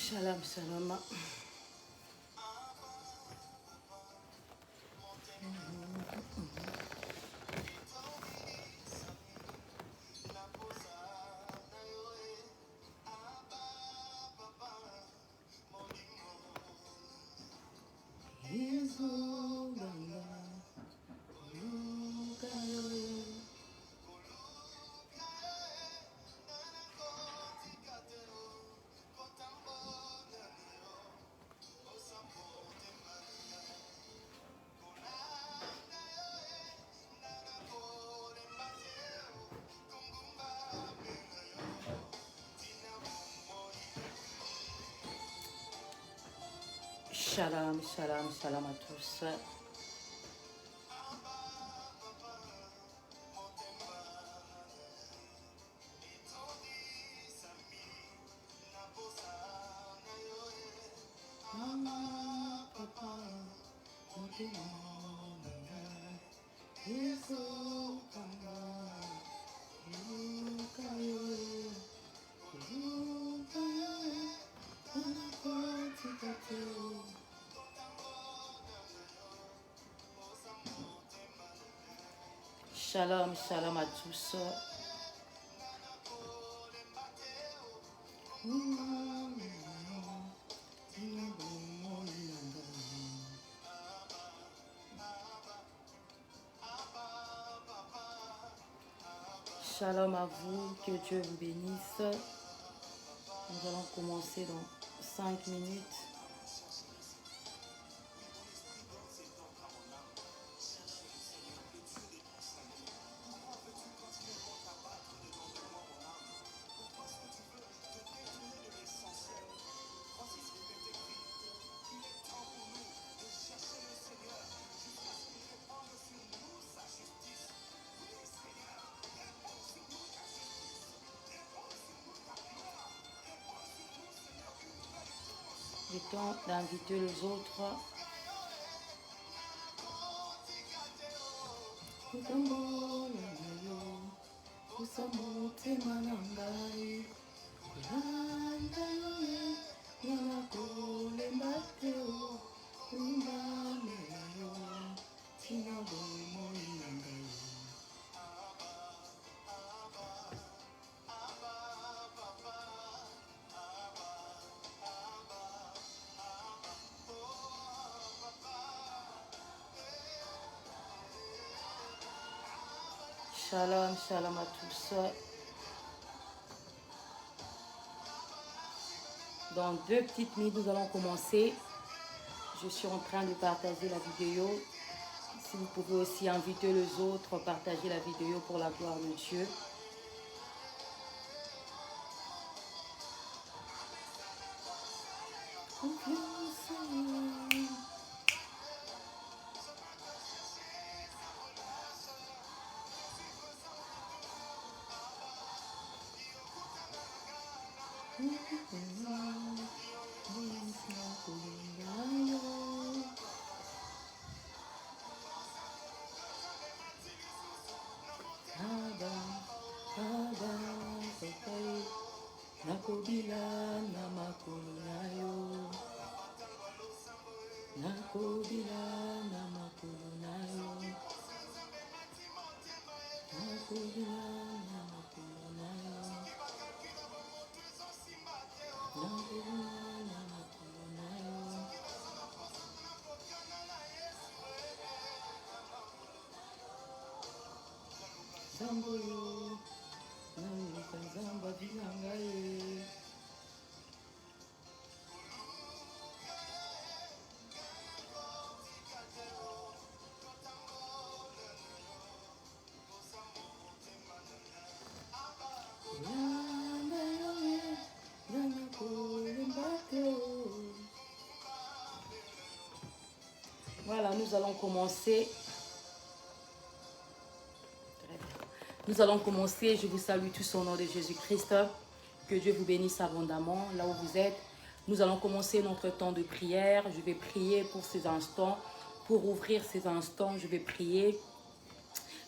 Shalom, shalom. Shalom, shalom, shalom à tous. Shalom, shalom à tous. Shalom à vous, que Dieu vous bénisse. Nous allons commencer dans 5 minutes. Le temps d'inviter les autres. Shalom, shalom à tous. Dans 2 petites minutes, nous allons commencer. Je suis en train de partager la vidéo. Si vous pouvez aussi inviter les autres, partager la vidéo pour la gloire de Dieu. Voilà, nous allons commencer. Nous allons commencer. Je vous salue tous au nom de Jésus-Christ. Que Dieu vous bénisse abondamment là où vous êtes. Nous allons commencer notre temps de prière. Je vais prier pour ces instants. Pour ouvrir ces instants, je vais prier.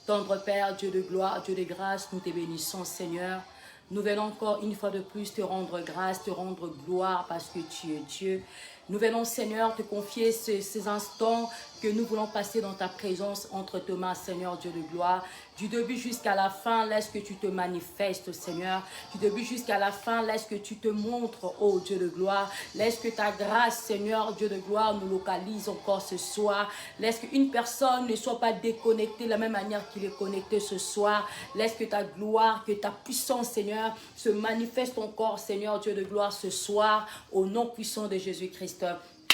Tendre Père, Dieu de gloire, Dieu de grâce, nous te bénissons, Seigneur. Nous venons encore une fois de plus te rendre grâce, te rendre gloire parce que tu es Dieu. Nous venons, Seigneur, te confier ces instants que nous voulons passer dans ta présence entre tes mains, Seigneur Dieu de gloire. Du début jusqu'à la fin, laisse que tu te manifestes, Seigneur. Du début jusqu'à la fin, laisse que tu te montres, ô Dieu de gloire. Laisse que ta grâce, Seigneur Dieu de gloire, nous localise encore ce soir. Laisse qu'une personne ne soit pas déconnectée de la même manière qu'il est connecté ce soir. Laisse que ta gloire, que ta puissance, Seigneur, se manifeste encore, Seigneur Dieu de gloire, ce soir, au nom puissant de Jésus-Christ.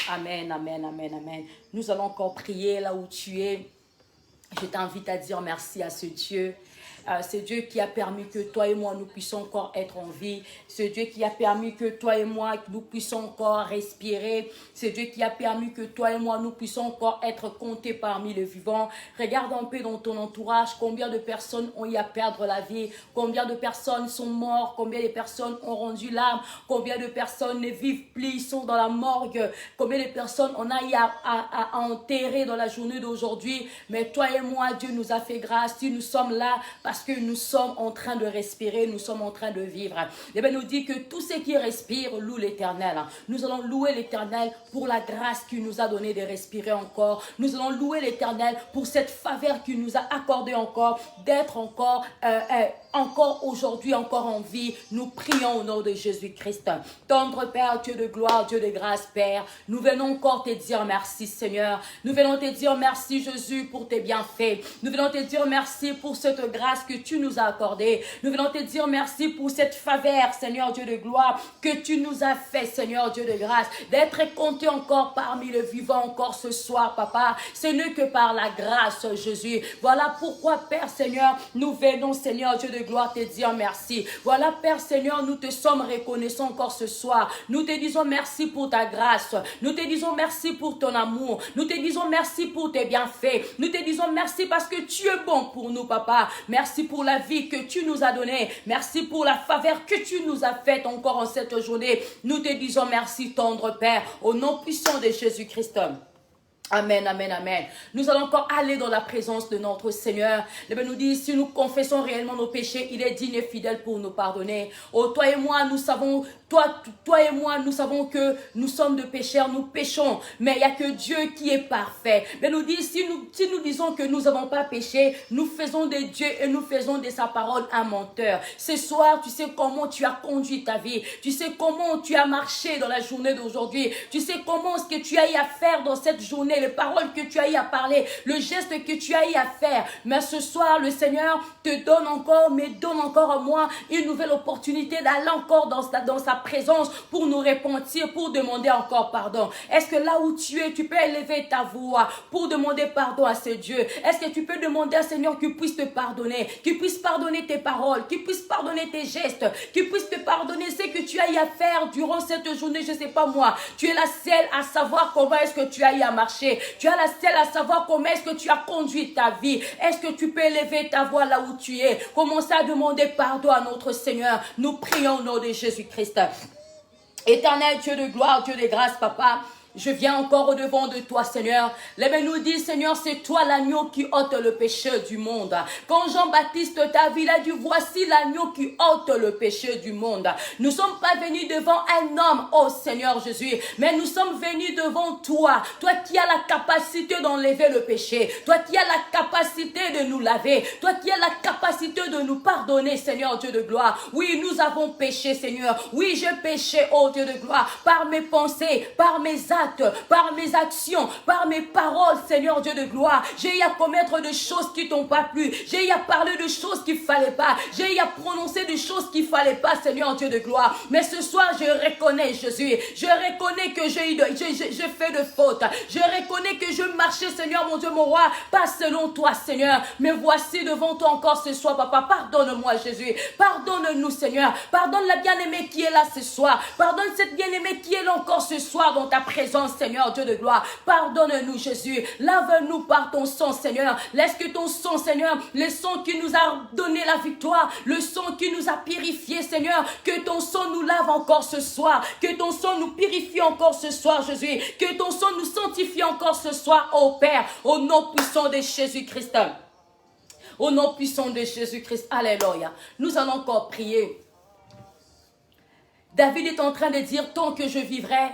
Amen, amen, amen, amen. Nous allons encore prier là où tu es. Je t'invite à dire merci à ce Dieu. C'est Dieu qui a permis que toi et moi, nous puissions encore être en vie. C'est Dieu qui a permis que toi et moi, nous puissions encore respirer. C'est Dieu qui a permis que toi et moi, nous puissions encore être comptés parmi les vivants. Regarde un peu dans ton entourage combien de personnes ont eu à perdre la vie. Combien de personnes sont mortes. Combien de personnes ont rendu l'âme. Combien de personnes ne vivent plus, sont dans la morgue. Combien de personnes on a eu à enterrer dans la journée d'aujourd'hui. Mais toi et moi, Dieu nous a fait grâce. Si nous sommes là, parce que nous sommes en train de respirer, nous sommes en train de vivre. Et bien, nous dit que tout ce qui respire loue l'Éternel. Nous allons louer l'Éternel pour la grâce qu'il nous a donnée de respirer encore. Nous allons louer l'Éternel pour cette faveur qu'il nous a accordée encore, d'être encore aujourd'hui, encore en vie. Nous prions au nom de Jésus-Christ. Tendre Père, Dieu de gloire, Dieu de grâce, Père, nous venons encore te dire merci, Seigneur. Nous venons te dire merci, Jésus, pour tes bienfaits. Nous venons te dire merci pour cette grâce que tu nous as accordée. Nous venons te dire merci pour cette faveur, Seigneur Dieu de gloire, que tu nous as fait, Seigneur Dieu de grâce, d'être compté encore parmi les vivants encore ce soir, Papa. Ce n'est que par la grâce, Jésus. Voilà pourquoi, Père Seigneur, nous venons, Seigneur Dieu de gloire, te dire merci. Voilà, Père Seigneur, nous te sommes reconnaissants encore ce soir. Nous te disons merci pour ta grâce. Nous te disons merci pour ton amour. Nous te disons merci pour tes bienfaits. Nous te disons merci parce que tu es bon pour nous, Papa. Merci pour la vie que tu nous as donnée. Merci pour la faveur que tu nous as faite encore en cette journée. Nous te disons merci, tendre Père, au nom puissant de Jésus-Christ. Amen, amen, amen. Nous allons encore aller dans la présence de notre Seigneur. Le Bible nous dit, si nous confessons réellement nos péchés, il est digne et fidèle pour nous pardonner. Oh, toi et moi, nous savons, toi et moi, nous savons que nous sommes de pécheurs, nous péchons. Mais il n'y a que Dieu qui est parfait. Mais nous dit, si nous disons que nous n'avons pas péché, nous faisons de Dieu et nous faisons de sa parole un menteur. Ce soir, tu sais comment tu as conduit ta vie. Tu sais comment tu as marché dans la journée d'aujourd'hui. Tu sais comment ce que tu as eu à faire dans cette journée, les paroles que tu as eu à parler, le geste que tu as eu à faire. Mais ce soir, le Seigneur te donne encore, mais donne encore à moi une nouvelle opportunité d'aller encore dans sa présence pour nous repentir, pour demander encore pardon. Est-ce que là où tu es, tu peux élever ta voix pour demander pardon à ce Dieu? Est-ce que tu peux demander au Seigneur qu'il puisse te pardonner, qu'il puisse pardonner tes paroles, qu'il puisse pardonner tes gestes, qu'il puisse te pardonner ce que tu as eu à faire durant cette journée? Je ne sais pas moi, tu es la seule à savoir comment est-ce que tu as eu à marcher. Tu as la seule à savoir comment est-ce que tu as conduit ta vie. Est-ce que tu peux élever ta voix là où tu es? Commence à demander pardon à notre Seigneur. Nous prions au nom de Jésus-Christ. Éternel Dieu de gloire, Dieu de grâce, Papa, je viens encore au devant de toi, Seigneur. L'Évêque nous dit, Seigneur, c'est toi l'agneau qui ôte le péché du monde. Quand Jean-Baptiste t'a vu, il a dit, voici l'agneau qui ôte le péché du monde. Nous ne sommes pas venus devant un homme, oh Seigneur Jésus, mais nous sommes venus devant toi. Toi qui as la capacité d'enlever le péché. Toi qui as la capacité de nous laver. Toi qui as la capacité de nous pardonner, Seigneur Dieu de gloire. Oui, nous avons péché, Seigneur. Oui, j'ai péché, oh Dieu de gloire, par mes pensées, par mes actes, par mes actions, par mes paroles, Seigneur Dieu de gloire. J'ai eu à commettre des choses qui t'ont pas plu. J'ai eu à parler de choses qu'il fallait pas. J'ai eu à prononcer des choses qu'il fallait pas, Seigneur Dieu de gloire. Mais ce soir, je reconnais, Jésus. Je reconnais que j'ai fait de fautes. Je reconnais que je marchais, Seigneur, mon Dieu, mon roi, pas selon toi, Seigneur. Mais voici devant toi encore ce soir, Papa. Pardonne-moi, Jésus. Pardonne-nous, Seigneur. Pardonne la bien-aimée qui est là ce soir. Pardonne cette bien-aimée qui est là encore ce soir dans ta présence, Seigneur Dieu de gloire. Pardonne-nous, Jésus. Lave-nous par ton sang, Seigneur. Laisse que ton sang, Seigneur, le sang qui nous a donné la victoire, le sang qui nous a purifié, Seigneur, que ton sang nous lave encore ce soir, que ton sang nous purifie encore ce soir, Jésus, que ton sang nous sanctifie encore ce soir, ô Père, au nom puissant de Jésus-Christ. Au nom puissant de Jésus-Christ, alléluia. Nous allons encore prier. David est en train de dire, tant que je vivrai,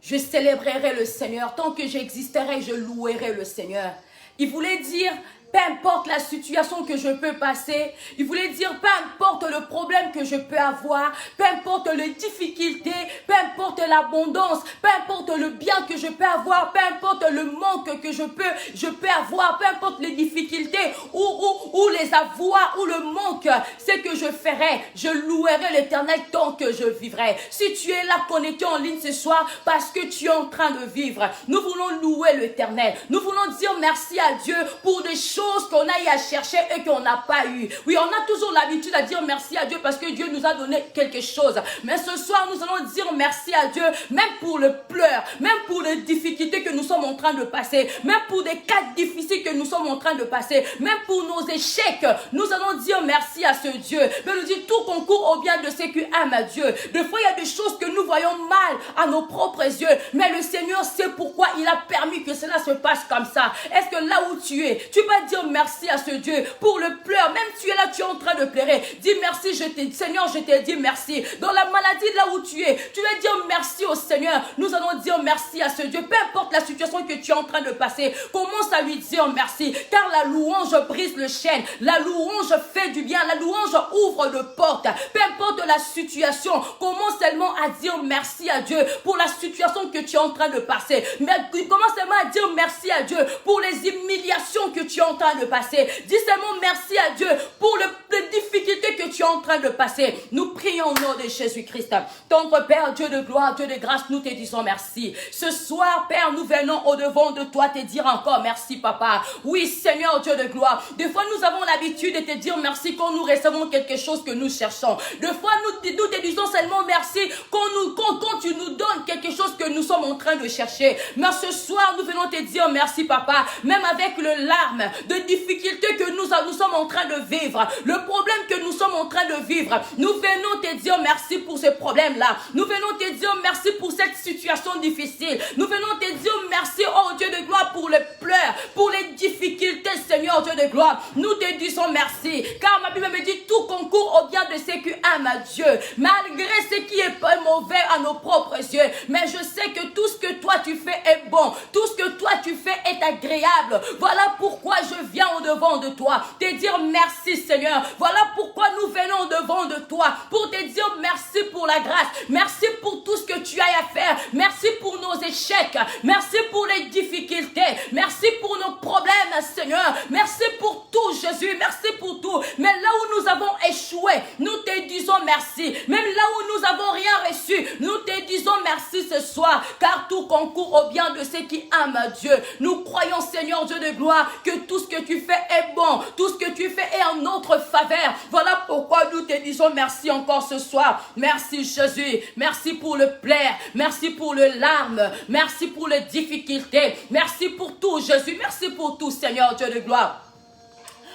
je célébrerai le Seigneur. Tant que j'existerai, je louerai le Seigneur. Il voulait dire, peu importe la situation que je peux passer, il voulait dire, peu importe le problème que je peux avoir, peu importe les difficultés, peu importe l'abondance, peu importe le bien que je peux avoir, peu importe le manque que je peux avoir, peu importe les difficultés ou les avoirs ou le manque, c'est que je ferai, je louerai l'Éternel tant que je vivrai. Si tu es là connecté en ligne ce soir parce que tu es en train de vivre, nous voulons louer l'Éternel. Nous voulons dire merci à Dieu pour des choses qu'on a eu à chercher et qu'on n'a pas eu. Oui, on a toujours l'habitude à dire merci à Dieu parce que Dieu nous a donné quelque chose. Mais ce soir, nous allons dire merci à Dieu, même pour le pleur, même pour les difficultés que nous sommes en train de passer, même pour des cas difficiles que nous sommes en train de passer, même pour nos échecs. Nous allons dire merci à ce Dieu. Mais nous dit tout concourt au bien de ceux qui aiment Dieu. Des fois, il y a des choses que nous voyons mal à nos propres yeux, mais le Seigneur sait pourquoi il a permis que cela se passe comme ça. Est-ce que là où tu es, tu vas dire merci à ce Dieu pour le pleur. Même si tu es là, tu es en train de pleurer. Dis merci, Seigneur, je t'ai dit merci. Dans la maladie, là où tu es, tu vas dire merci au Seigneur. Nous allons dire merci à ce Dieu. Peu importe la situation que tu es en train de passer, commence à lui dire merci. Car la louange brise le chêne. La louange fait du bien. La louange ouvre de portes. Peu importe la situation, commence seulement à dire merci à Dieu pour la situation que tu es en train de passer. Mais commence seulement à dire merci à Dieu pour les humiliations que tu es en train de passer. Dis seulement merci à Dieu pour les difficultés que tu es en train de passer. Nous prions au nom de Jésus-Christ. Tendre Père, Dieu de gloire, Dieu de grâce, nous te disons merci. Ce soir, Père, nous venons au-devant de toi te dire encore merci, Papa. Oui, Seigneur, Dieu de gloire. Des fois, nous avons l'habitude de te dire merci quand nous recevons quelque chose que nous cherchons. Des fois, nous te disons seulement merci quand tu nous donnes quelque chose que nous sommes en train de chercher. Mais ce soir, nous venons te dire merci, Papa. Même avec le larme de difficultés que nous sommes en train de vivre, le problème que nous sommes en train de vivre, nous venons te dire merci pour ce problème-là. Nous venons te dire merci pour cette situation difficile. Nous venons te dire merci, oh Dieu de gloire, pour les pleurs, pour les difficultés, Seigneur Dieu de gloire. Nous te disons merci, car ma Bible me dit tout concourt au bien de ceux qui aiment Dieu, malgré ce qui est pas mauvais à nos propres yeux. Mais je sais que tout ce que toi tu fais est bon, tout ce que toi tu fais est agréable. Voilà pourquoi je viens au-devant de toi, te dire merci Seigneur. Voilà pourquoi nous venons au-devant de toi, pour te dire merci pour la grâce, merci pour tout ce que tu as à faire, merci pour nos échecs, merci pour les difficultés, merci pour nos problèmes Seigneur, merci pour tout Jésus, merci pour tout. Mais là où nous avons échoué, nous te disons merci. Même là où nous avons rien reçu, nous te disons merci ce soir, car tout concourt au bien de ceux qui aiment Dieu. Nous croyons Seigneur Dieu de gloire que tout ce que tu fais est bon, tout ce que tu fais est en notre faveur. Voilà pourquoi nous te disons merci encore ce soir. Merci Jésus, merci pour le plaire, merci pour le larme, merci pour les difficultés, merci pour tout Jésus, merci pour tout Seigneur Dieu de gloire.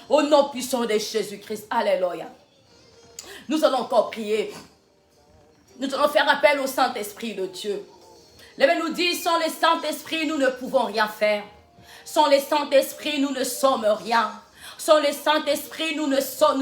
Au nom puissant de Jésus-Christ, alléluia. Nous allons encore prier. Nous allons faire appel au Saint-Esprit de Dieu. La Bible nous dit, sans le Saint-Esprit, nous ne pouvons rien faire. Sans le Saint-Esprit, nous ne sommes rien. Sans le Saint-Esprit, nous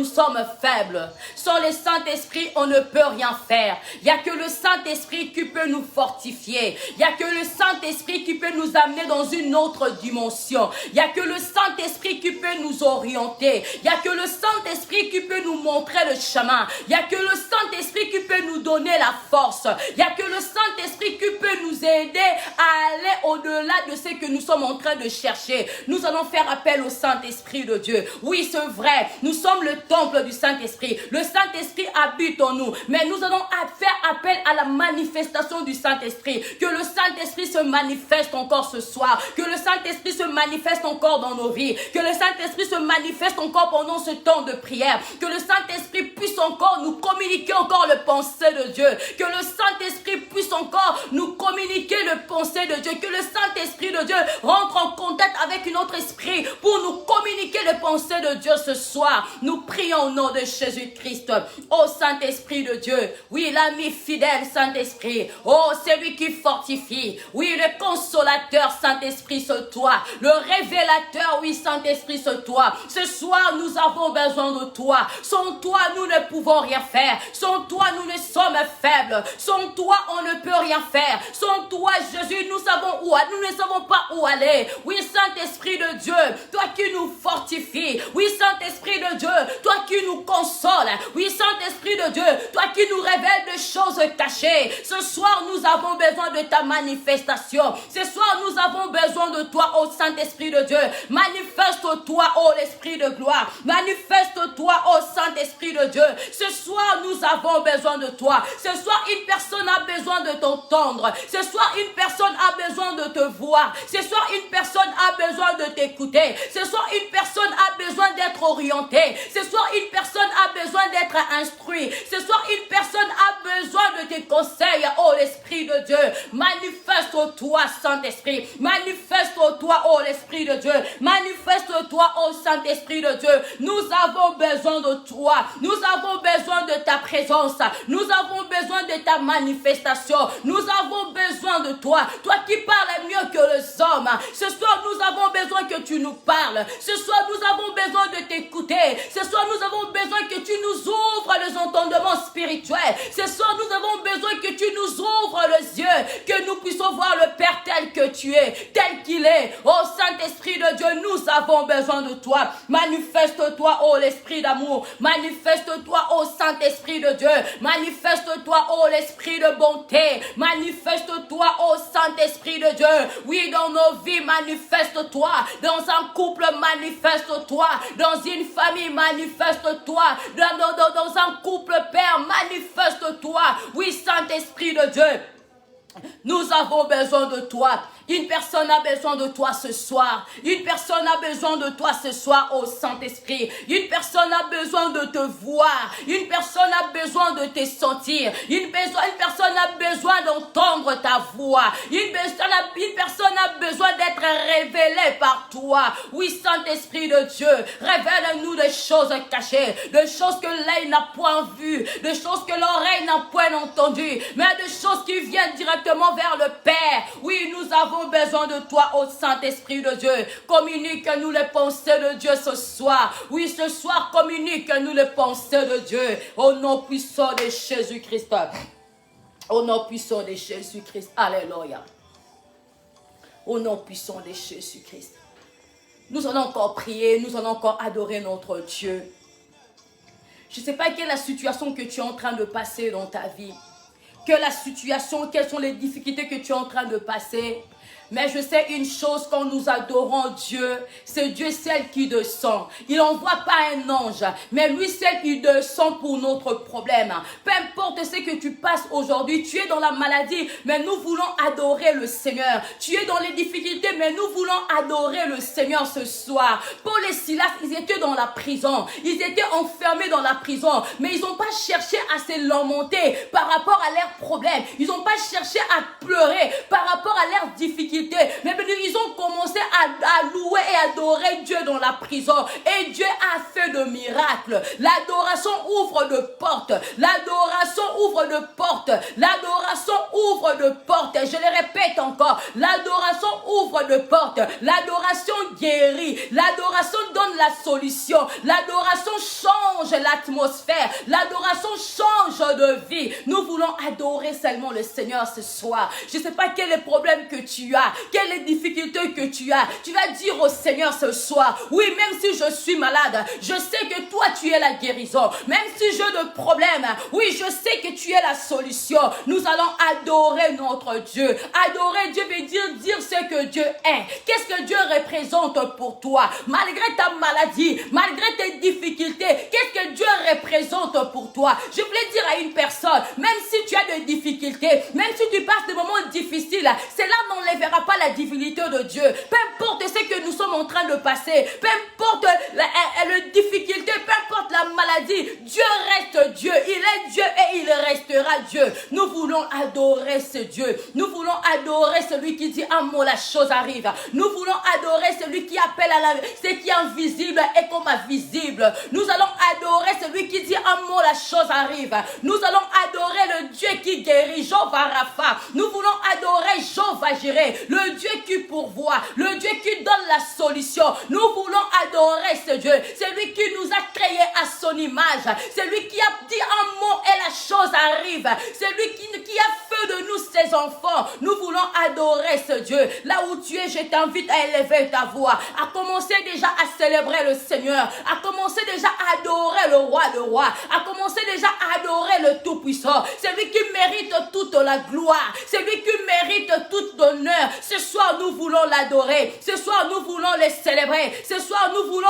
sommes faibles. Sans le Saint-Esprit, on ne peut rien faire. Il n'y a que le Saint-Esprit qui peut nous fortifier. Il n'y a que le Saint-Esprit qui peut nous amener dans une autre dimension. Il n'y a que le Saint-Esprit qui peut nous orienter. Il n'y a que le Saint-Esprit qui peut nous montrer le chemin. Il n'y a que le Saint-Esprit qui peut nous donner la force. Il n'y a que le Saint-Esprit qui peut nous aider à aller au-delà de ce que nous sommes en train de chercher. Nous allons faire appel au Saint-Esprit de Dieu. Oui, c'est vrai, nous sommes le temple du Saint-Esprit. Le Saint-Esprit habite en nous. Mais nous allons faire appel à la manifestation du Saint-Esprit. Que le Saint-Esprit se manifeste encore ce soir. Que le Saint-Esprit se manifeste encore dans nos vies. Que le Saint-Esprit se manifeste encore pendant ce temps de prière. Que le Saint-Esprit puisse encore nous communiquer encore le pensée de Dieu. Que le Saint-Esprit puisse encore nous communiquer le pensée de Dieu. Que le Saint-Esprit de Dieu rentre en contact avec notre esprit pour nous communiquer le pensée pensées de Dieu ce soir. Nous prions au nom de Jésus-Christ. Oh Saint-Esprit de Dieu, oui, l'ami fidèle Saint-Esprit, oh, c'est lui qui fortifie, oui, le consolateur Saint-Esprit, c'est toi, le révélateur, oui, Saint-Esprit, c'est toi. Ce soir, nous avons besoin de toi. Sans toi, nous ne pouvons rien faire. Sans toi, nous ne sommes faibles. Sans toi, on ne peut rien faire. Sans toi, Jésus, nous ne savons pas où aller. Oui, Saint-Esprit de Dieu, toi qui nous fortifies. Oui, Saint-Esprit de Dieu, toi qui nous consoles. Oui, Saint-Esprit de Dieu, toi qui nous révèles des choses cachées. Ce soir, nous avons besoin de ta manifestation. Ce soir, nous avons besoin de toi, ô Saint-Esprit de Dieu. Manifeste-toi, ô l'Esprit de gloire. Manifeste-toi, ô Saint-Esprit de Dieu. Ce soir, nous avons besoin de toi. Ce soir, une personne a besoin de t'entendre. Ce soir, une personne a besoin de te voir. Ce soir, une personne a besoin de t'écouter. Ce soir, une personne a besoin d'être orientée. Ce soir, une personne a besoin d'être instruite. Ce soir, une personne a besoin de tes conseils, ô l'Esprit de Dieu. Manifeste-toi, Saint-Esprit. Manifeste-toi, ô l'Esprit de Dieu. Manifeste-toi, ô Saint-Esprit de Dieu. Nous avons besoin de toi. Nous avons besoin de ta présence. Nous avons besoin de ta manifestation. Nous avons besoin de toi. Toi qui parles mieux que les hommes. Ce soir, nous avons besoin que tu nous parles. Ce soir, nous avons besoin de t'écouter. Ce soir, nous avons besoin que tu nous ouvres les entendements spirituels. Ce soir, nous avons besoin que tu nous ouvres les yeux. Que nous puissions voir le Père tel que tu es, tel qu'il est. Oh Saint-Esprit de Dieu, nous avons besoin de toi. Manifeste-toi, oh l'Esprit d'amour. Manifeste-toi, oh Saint-Esprit de Dieu. Manifeste-toi, oh l'Esprit de bonté. Manifeste-toi, oh Saint-Esprit de Dieu. Oui, dans nos vies, manifeste-toi. Dans un couple, manifeste-toi. Dans une famille, manifeste-toi. Dans un couple, Père, manifeste-toi. Oui, Saint-Esprit de Dieu. Nous avons besoin de toi. Une personne a besoin de toi ce soir. Une personne a besoin de toi ce soir, ô Saint-Esprit. Une personne a besoin de te voir. Une personne a besoin de te sentir. Une personne a besoin d'entendre ta voix. Une personne a besoin d'être révélée par toi. Oui, Saint-Esprit de Dieu, révèle-nous des choses cachées, des choses que l'œil n'a point vues, des choses que l'oreille n'a point entendues, mais des choses qui viennent directement vers le Père. Oui, nous avons besoin de toi, ô Saint-Esprit de Dieu. Communique-nous les pensées de Dieu ce soir. Oui, ce soir, communique-nous les pensées de Dieu. Au nom puissant de Jésus-Christ. Au nom puissant de Jésus-Christ. Alléluia. Au nom puissant de Jésus-Christ. Nous allons encore prier, nous allons encore adorer notre Dieu. Je ne sais pas quelle est la situation que tu es en train de passer dans ta vie. Quelles sont les difficultés que tu es en train de passer. Mais je sais une chose, quand nous adorons Dieu, c'est Dieu celle qui descend. Il n'envoie pas un ange, mais lui celle qui descend pour notre problème. Peu importe ce que tu passes aujourd'hui, tu es dans la maladie, mais nous voulons adorer le Seigneur. Tu es dans les difficultés, mais nous voulons adorer le Seigneur ce soir. Paul et Silas, ils étaient dans la prison. Ils étaient enfermés dans la prison, mais ils n'ont pas cherché à se lamenter par rapport à leurs problèmes. Ils n'ont pas cherché à pleurer par rapport à leurs difficultés. Mais ils ont commencé à louer et adorer Dieu dans la prison. Et Dieu a fait de miracles. L'adoration ouvre de portes. L'adoration ouvre de portes. L'adoration ouvre de portes. Je le répète encore. L'adoration ouvre de portes. L'adoration guérit. L'adoration donne la solution. L'adoration change l'atmosphère. L'adoration change de vie. Nous voulons adorer seulement le Seigneur ce soir. Je ne sais pas quel est le problème que tu as. Quelles les difficultés que tu as. Tu vas dire au Seigneur ce soir, oui, même si je suis malade, je sais que toi tu es la guérison. Même si j'ai de problèmes, oui, je sais que tu es la solution. Nous allons adorer notre Dieu. Adorer Dieu veut dire ce que Dieu est. Qu'est-ce que Dieu représente pour toi? Malgré ta maladie, malgré tes difficultés, qu'est-ce que Dieu représente pour toi? Je voulais dire à une personne, même si tu as des difficultés, même si tu passes des moments difficiles, cela n'enlèvera pas la divinité de Dieu. Peu importe ce que nous sommes en train de passer, peu importe la difficulté, peu importe la maladie, Dieu reste Dieu. Il est Dieu et il restera Dieu. Nous voulons adorer ce Dieu. Nous voulons adorer celui qui dit un mot, la chose arrive. Nous voulons adorer celui qui appelle à ce qui est invisible et commence visible. Nous allons adorer celui qui dit un mot, la chose arrive. Nous allons adorer le Dieu qui guérit, Jéhovah Rapha. Nous voulons adorer Jéhovah Jireh, le Dieu qui pourvoit, le Dieu qui donne la solution. Nous voulons adorer ce Dieu. C'est lui qui nous a créés à son image. C'est lui qui a dit un mot et la chose arrive. C'est lui qui a fait de nous ses enfants. Nous voulons adorer ce Dieu. Là où tu es, je t'invite à élever ta voix, à commencer déjà à célébrer le Seigneur, à commencer déjà à adorer le roi de rois, à commencer déjà à adorer le Tout-Puissant. C'est lui qui mérite toute la gloire. C'est lui qui mérite tout l'honneur. Ce soir, nous voulons l'adorer. Ce soir, nous voulons le célébrer. Ce soir, nous voulons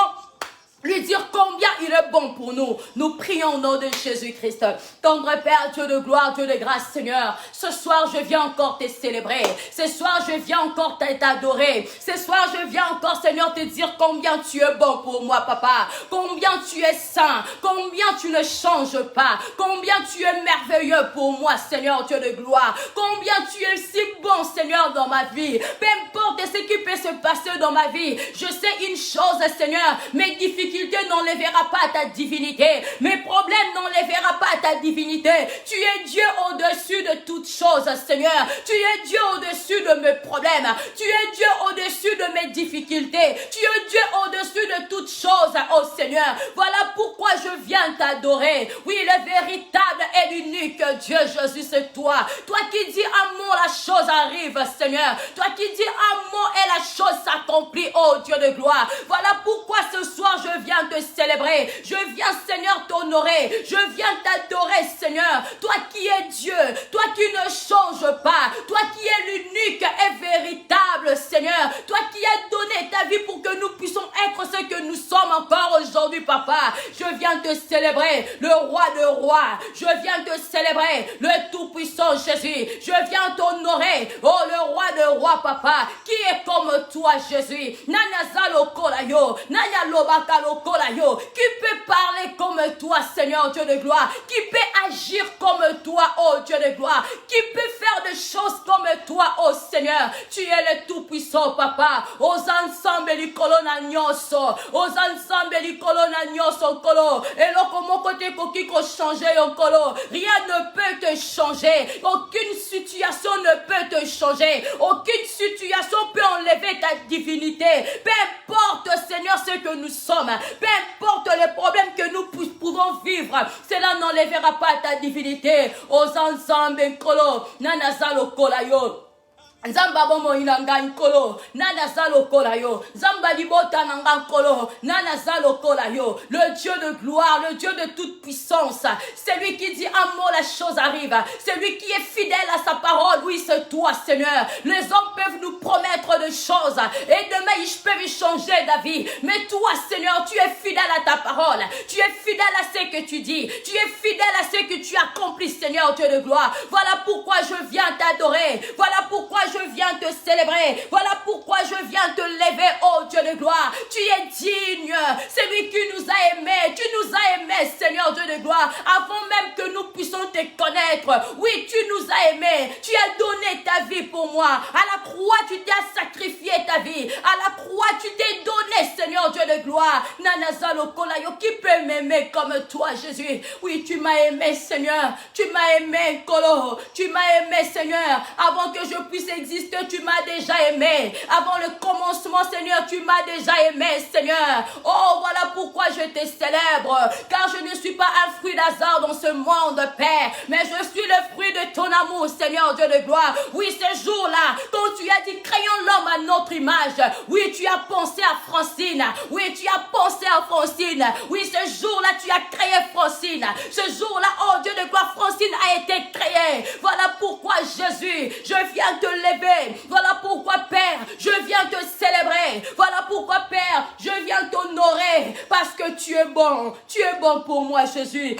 lui dire combien il est bon pour nous. Nous prions au nom de Jésus-Christ. Tendre Père, Dieu de gloire, Dieu de grâce, Seigneur. Ce soir, je viens encore te célébrer. Ce soir, je viens encore t'adorer. Ce soir, je viens encore, Seigneur, te dire combien tu es bon pour moi, Papa. Combien tu es saint. Combien tu ne changes pas. Combien tu es merveilleux pour moi, Seigneur, Dieu de gloire. Combien tu es si bon, Seigneur, dans ma vie. Peu importe ce qui peut se passer dans ma vie. Je sais une chose, Seigneur, mes difficultés n'enlèvera pas ta divinité. Mes problèmes n'enlèvera pas ta divinité. Tu es Dieu au-dessus de toutes choses, Seigneur. Tu es Dieu au-dessus de mes problèmes. Tu es Dieu au-dessus de mes difficultés. Tu es Dieu au-dessus de toutes choses, oh Seigneur. Voilà pourquoi je viens t'adorer. Oui, le véritable et l'unique Dieu, Jésus, c'est toi. Toi qui dis un mot, la chose arrive, Seigneur. Toi qui dis un mot et la chose s'accomplit, oh Dieu de gloire. Voilà pourquoi ce soir je viens te célébrer. Je viens, Seigneur, t'honorer. Je viens t'adorer, Seigneur. Toi qui es Dieu. Toi qui ne changes pas. Toi qui es l'unique et véritable, Seigneur. Toi qui as donné ta vie pour que nous puissions être ce que nous sommes encore aujourd'hui, Papa. Je viens te célébrer, le roi de rois. Je viens te célébrer, le tout-puissant Jésus. Je viens t'honorer, oh le roi de rois, Papa. Qui est comme toi, Jésus? Nanazalo kolayo, nanyalobakalo kolayo. Qui peut parler comme toi, Seigneur, Dieu de gloire? Qui peut agir comme toi, oh Dieu de gloire? Qui peut faire des choses comme toi, oh Seigneur? Tu es le tout-puissant, Papa. Aux ensembles du colonna nyoso, aux ensembles du colonna nyoso kolo. Et là, comment côté qui peut changer en colo? Rien ne peut te changer. Aucune situation ne peut te changer. Aucune situation peut enlever ta divinité. Peu importe, Seigneur, ce que nous sommes. Peu importe les problèmes que nous pouvons vivre. Cela n'enlèvera pas ta divinité. Aux ensembles kolo, nanazalo kolayo. Zamba bomo inanga nkolo nana zalo kolayo zamba libota nanga nkolo nana zalo kolayo. Le Dieu de gloire, le Dieu de toute puissance, c'est lui qui dit un mot, la chose arrive. C'est lui qui est fidèle à sa parole. Oui, c'est toi, Seigneur. Les hommes peuvent nous promettre des choses et demain ils peuvent changer d'avis, mais toi, Seigneur, tu es fidèle à ta parole. Tu es fidèle à ce que tu dis. Tu es fidèle à ce que tu accomplis, Seigneur, Dieu de gloire. Voilà pourquoi je viens t'adorer. Voilà pourquoi je viens te célébrer. Voilà pourquoi je viens te lever, oh Dieu de gloire. Tu es digne. C'est lui qui nous a aimés. Tu nous as aimés, Seigneur Dieu de gloire, avant même que nous puissions te connaître. Oui, tu nous as aimés. Tu as donné ta vie pour moi. À la croix, tu t'as sacrifié ta vie. À la croix, tu t'es donné, Seigneur Dieu de gloire. Nanazalo kolayo, qui peut m'aimer comme toi, Jésus? Oui, tu m'as aimé, Seigneur. Tu m'as aimé, Kolo. Tu m'as aimé, Seigneur. Avant que je puisse exister, tu m'as déjà aimé. Avant le commencement, Seigneur, tu m'as déjà aimé, Seigneur. Oh, voilà pourquoi je te célèbre. Car je ne suis pas un fruit d'hasard dans ce monde, Père. Mais je suis le fruit de ton amour, Seigneur Dieu de gloire. Oui, ce jour-là, quand tu as dit, créons l'homme à notre image. Oui, tu as pensé à Francine. Oui, tu as pensé à Francine. Oui, ce jour-là, tu as créé Francine. Ce jour-là, oh Dieu de gloire, Francine a été créée. Voilà pourquoi, Jésus, je viens te lever. Voilà pourquoi, Père, je viens te célébrer. Voilà pourquoi, Père, je viens t'honorer. Parce que tu es bon. Tu es bon pour moi, Jésus.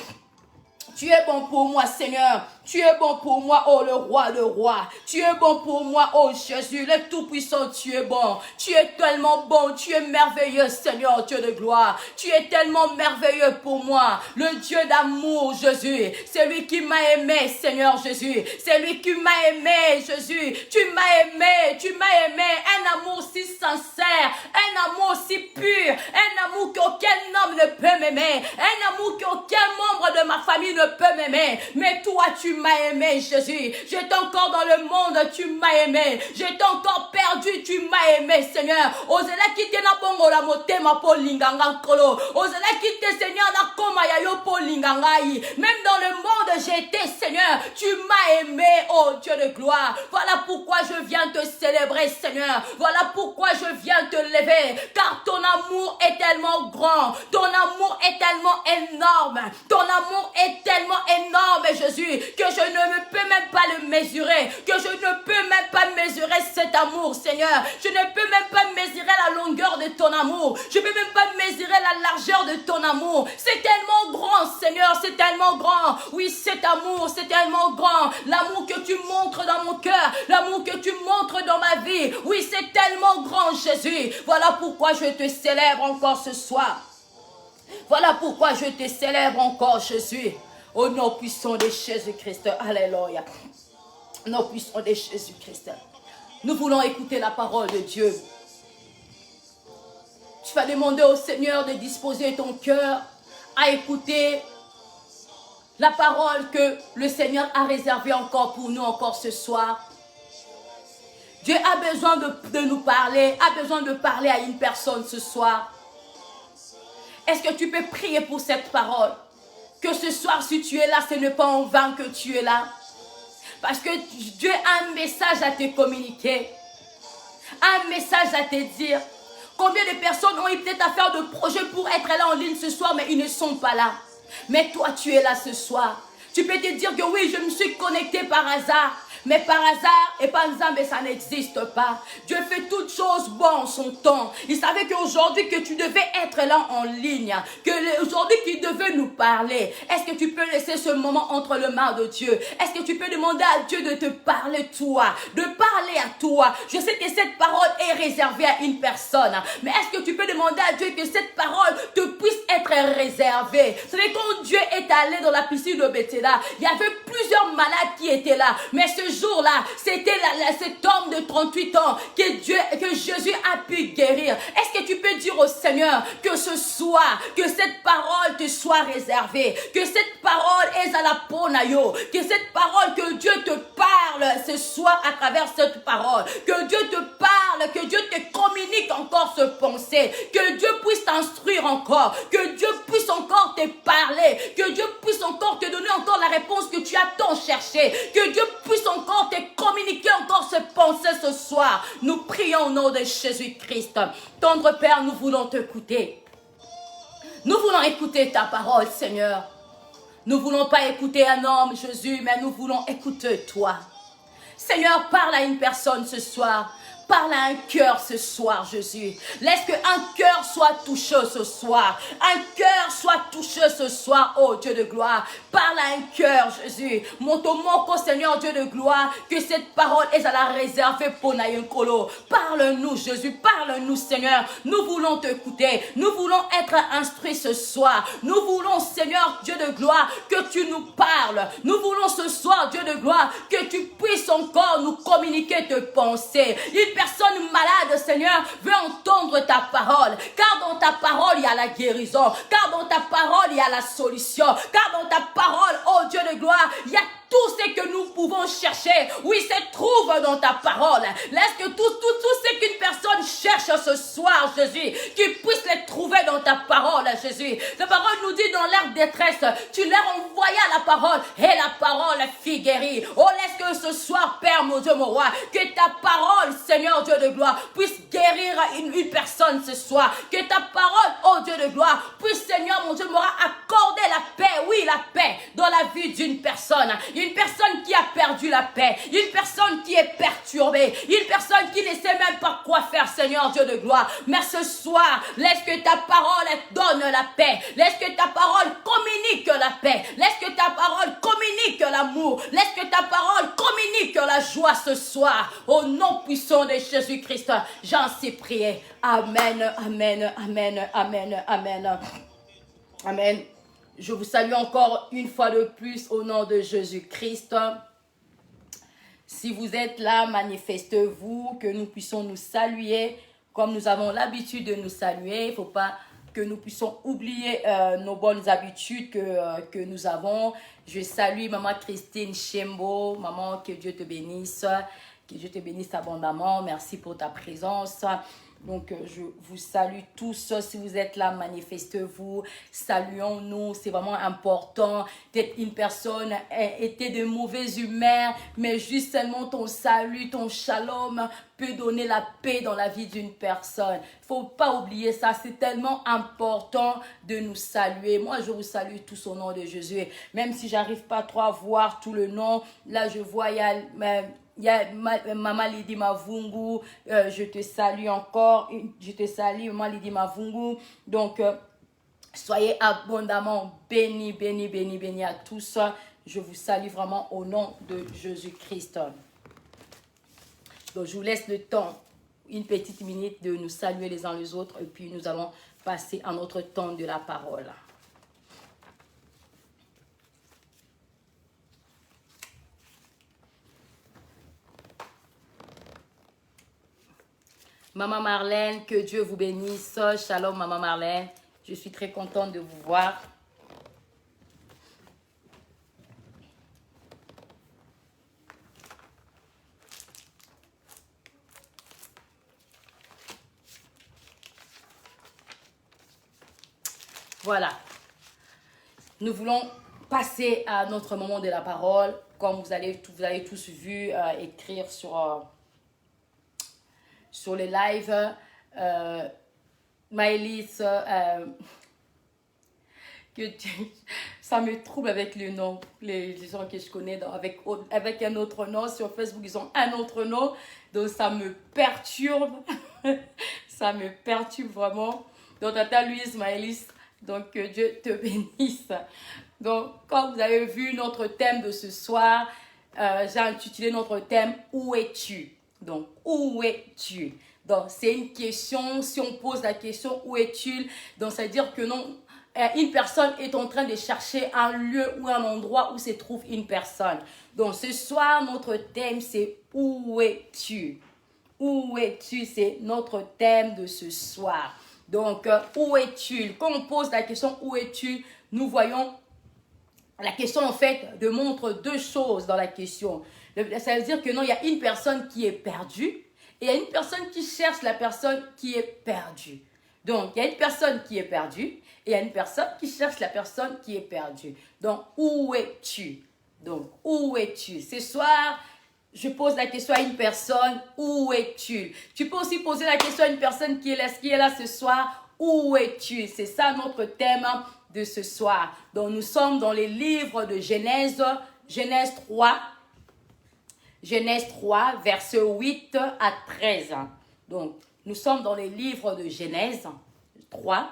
Tu es bon pour moi, Seigneur. Tu es bon pour moi, oh le roi, le roi. Tu es bon pour moi, oh Jésus, le Tout-Puissant, tu es bon. Tu es tellement bon, tu es merveilleux, Seigneur, Dieu de gloire. Tu es tellement merveilleux pour moi, le Dieu d'amour, Jésus. C'est lui qui m'a aimé, Seigneur Jésus. C'est lui qui m'a aimé, Jésus. Tu m'as aimé, tu m'as aimé. Un amour si sincère, un amour si pur, un amour qu'aucun homme ne peut m'aimer, un amour qu'aucun membre de ma famille ne peut m'aimer. Mais toi, tu m'as aimé, Jésus. J'étais encore dans le monde, tu m'as aimé. J'étais encore perdu, tu m'as aimé, Seigneur. Ozela kite na bongo la motema po linganga kolo. Ozela kite, Seigneur, na koma ya yo po lingangai. Même dans le monde, j'étais, Seigneur. Tu m'as aimé, oh Dieu de gloire. Voilà pourquoi je viens te célébrer, Seigneur. Voilà pourquoi je viens te lever. Car ton amour est tellement grand. Ton amour est tellement énorme. Ton amour est tellement énorme, Jésus, que je ne peux même pas le mesurer. Que je ne peux même pas mesurer cet amour, Seigneur. Je ne peux même pas mesurer la longueur de ton amour. Je ne peux même pas mesurer la largeur de ton amour. C'est tellement grand, Seigneur. C'est tellement grand. Oui, cet amour, c'est tellement grand. L'amour que tu montres dans mon cœur. L'amour que tu montres dans ma vie. Oui, c'est tellement grand, Jésus. Voilà pourquoi je te célèbre encore ce soir. Voilà pourquoi je te célèbre encore, Jésus. Au nom puissant de Jésus-Christ. Alléluia. Au nom puissant de Jésus-Christ. Nous voulons écouter la parole de Dieu. Tu vas demander au Seigneur de disposer ton cœur à écouter la parole que le Seigneur a réservée encore pour nous, encore ce soir. Dieu a besoin de nous parler, a besoin de parler à une personne ce soir. Est-ce que tu peux prier pour cette parole? Que ce soir, si tu es là, ce n'est pas en vain que tu es là. Parce que Dieu a un message à te communiquer. Un message à te dire. Combien de personnes ont eu peut-être à faire de projets pour être là en ligne ce soir, mais ils ne sont pas là. Mais toi, tu es là ce soir. Tu peux te dire que oui, je me suis connecté par hasard. Mais par hasard, et par exemple, ça n'existe pas. Dieu fait toutes choses bonnes en son temps. Il savait qu'aujourd'hui, que tu devais être là en ligne. Qu'aujourd'hui, qu'il devait nous parler. Est-ce que tu peux laisser ce moment entre les mains de Dieu? Est-ce que tu peux demander à Dieu de te parler toi? De parler à toi? Je sais que cette parole est réservée à une personne. Mais est-ce que tu peux demander à Dieu que cette parole te puisse être réservée? Vous savez, quand Dieu est allé dans la piscine de Bethesda, il y avait plusieurs malades qui étaient là. Mais ce jour-là, c'était cet homme de 38 ans que Jésus a pu guérir. Est-ce que tu peux dire au Seigneur que ce soir, que cette parole te soit réservée, que cette parole est à la ponayo, que cette parole, que Dieu te parle ce soir à travers cette parole, que Dieu te parle, que Dieu te communique encore ce pensée, que Dieu puisse t'instruire encore, que Dieu puisse encore te parler, que Dieu puisse encore te donner encore la réponse que tu as tant cherché, que Dieu puisse encore te communiquer encore ce pensée ce soir. Nous prions au nom de Jésus-Christ. Tendre Père, nous voulons t'écouter. Nous voulons écouter ta parole, Seigneur. Nous ne voulons pas écouter un homme, Jésus, mais nous voulons écouter toi. Seigneur, parle à une personne ce soir. Parle à un cœur ce soir, Jésus. Laisse qu'un cœur soit touché ce soir. Un cœur soit touché ce soir, oh Dieu de gloire. Parle à un cœur, Jésus. Montre au Seigneur Dieu de gloire, que cette parole est à la réserver pour Nayenkolo. Parle-nous, Jésus. Parle-nous, Seigneur. Nous voulons t'écouter. Nous voulons être instruits ce soir. Nous voulons, Seigneur Dieu de gloire, que tu nous parles. Nous voulons ce soir, Dieu de gloire, que tu puisses encore nous communiquer tes pensées. Une personne malade, Seigneur, veut entendre ta parole. Car dans ta parole, il y a la guérison. Car dans ta parole, il y a la solution. Car dans ta parole, oh Dieu de gloire, il y a tout ce que nous pouvons chercher. Oui, se trouve dans ta parole. Laisse que tout ce qu'une personne cherche ce soir, Jésus, qu'il puisse les trouver dans ta parole, Jésus. La parole nous dit dans leur détresse, tu leur envoyas la parole et la parole fit guérir. Oh, laisse que ce soir, Père, mon Dieu, mon roi, que ta parole, Seigneur Dieu de gloire, puisse guérir une personne ce soir. Que ta parole, oh Dieu de gloire, puisse, Seigneur, mon Dieu, mon roi, accorder la paix, oui, la paix dans la vie d'une personne. Une personne qui a perdu la paix, une personne qui est perturbée, une personne qui ne sait même pas quoi faire, Seigneur Dieu de gloire. Mais ce soir, laisse que ta parole donne la paix. Laisse que ta parole communique la paix. Laisse que ta parole communique l'amour. Laisse que ta parole communique la joie ce soir. Au nom puissant de Jésus-Christ, j'en sais prier. Amen, amen, amen, amen, amen. Amen. Je vous salue encore une fois de plus au nom de Jésus-Christ. Si vous êtes là, manifestez-vous, que nous puissions nous saluer comme nous avons l'habitude de nous saluer. Il ne faut pas que nous puissions oublier nos bonnes habitudes que nous avons. Je salue Maman Christine Chembo. Maman, que Dieu te bénisse. Que Dieu te bénisse abondamment. Merci pour ta présence. Donc, je vous salue tous. Si vous êtes là, manifestez-vous. Saluons-nous. C'est vraiment important d'être une personne, était de mauvaise humeur, mais juste seulement ton salut, ton shalom peut donner la paix dans la vie d'une personne. Il ne faut pas oublier ça. C'est tellement important de nous saluer. Moi, je vous salue tous au nom de Jésus. Même si j'arrive pas trop à voir tout le nom, là, je vois, il y a Maman Lydie Mavungu, je te salue encore, je te salue Maman Lydie Mavungu. Donc, soyez abondamment bénis, bénis, bénis, bénis à tous. Je vous salue vraiment au nom de Jésus-Christ. Donc, je vous laisse le temps, une petite minute de nous saluer les uns les autres et puis nous allons passer à notre temps de la parole. Maman Marlène, que Dieu vous bénisse. Shalom, Maman Marlène. Je suis très contente de vous voir. Voilà. Nous voulons passer à notre moment de la parole. Comme vous avez tous vu écrire sur les lives. Maëlys, ça me trouble avec le nom. Les gens que je connais avec un autre nom. Sur Facebook, ils ont un autre nom. Donc, ça me perturbe. Ça me perturbe vraiment. Donc, Tata Louise, Maëlys, donc que Dieu te bénisse. Donc, comme vous avez vu notre thème de ce soir, j'ai intitulé notre thème « Où es-tu » Donc, où es-tu? Donc, c'est une question, si on pose la question, où es-tu? Donc, ça veut dire que non, une personne est en train de chercher un lieu ou un endroit où se trouve une personne. Donc, ce soir, notre thème, c'est où es-tu? Où es-tu? C'est notre thème de ce soir. Donc, où es-tu? Quand on pose la question, où es-tu? Nous voyons, la question, en fait, démontre deux choses dans la question. Ça veut dire que non, il y a une personne qui est perdue et il y a une personne qui cherche la personne qui est perdue. Donc, il y a une personne qui est perdue et il y a une personne qui cherche la personne qui est perdue. Donc, où es-tu? Donc, où es-tu? Ce soir, je pose la question à une personne, où es-tu? Tu peux aussi poser la question à une personne qui est là ce soir, où es-tu? C'est ça notre thème de ce soir. Donc, nous sommes dans les livres de Genèse, Genèse 3. Genèse 3, versets 8 à 13. Donc, nous sommes dans les livres de Genèse 3,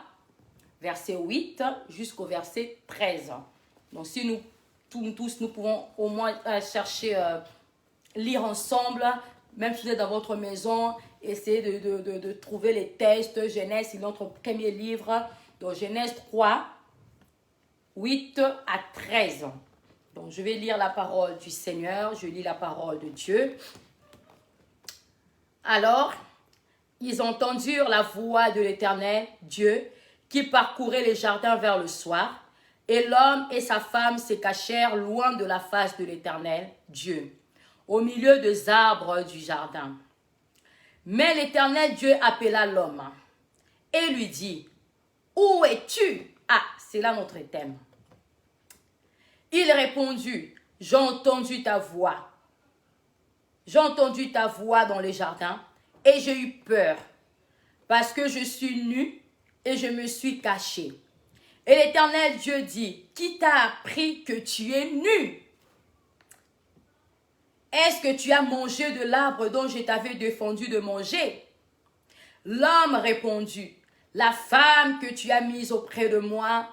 verset 8 jusqu'au verset 13. Donc, si nous tous, nous pouvons au moins chercher, lire ensemble, même si vous êtes dans votre maison, essayez de trouver les textes. Genèse, c'est notre premier livre. Donc, Genèse 3, 8 à 13. Donc, je vais lire la parole du Seigneur. Je lis la parole de Dieu. Alors, ils entendirent la voix de l'Éternel, Dieu, qui parcourait les jardins vers le soir. Et l'homme et sa femme se cachèrent loin de la face de l'Éternel, Dieu, au milieu des arbres du jardin. Mais l'Éternel Dieu appela l'homme et lui dit, « Où es-tu? » Ah, c'est là notre thème. Il répondit, « J'ai entendu ta voix. J'ai entendu ta voix dans les jardins et j'ai eu peur parce que je suis nu et je me suis caché. » Et l'Éternel Dieu dit, « Qui t'a appris que tu es nu? Est-ce que tu as mangé de l'arbre dont je t'avais défendu de manger? » L'homme répondit, « La femme que tu as mise auprès de moi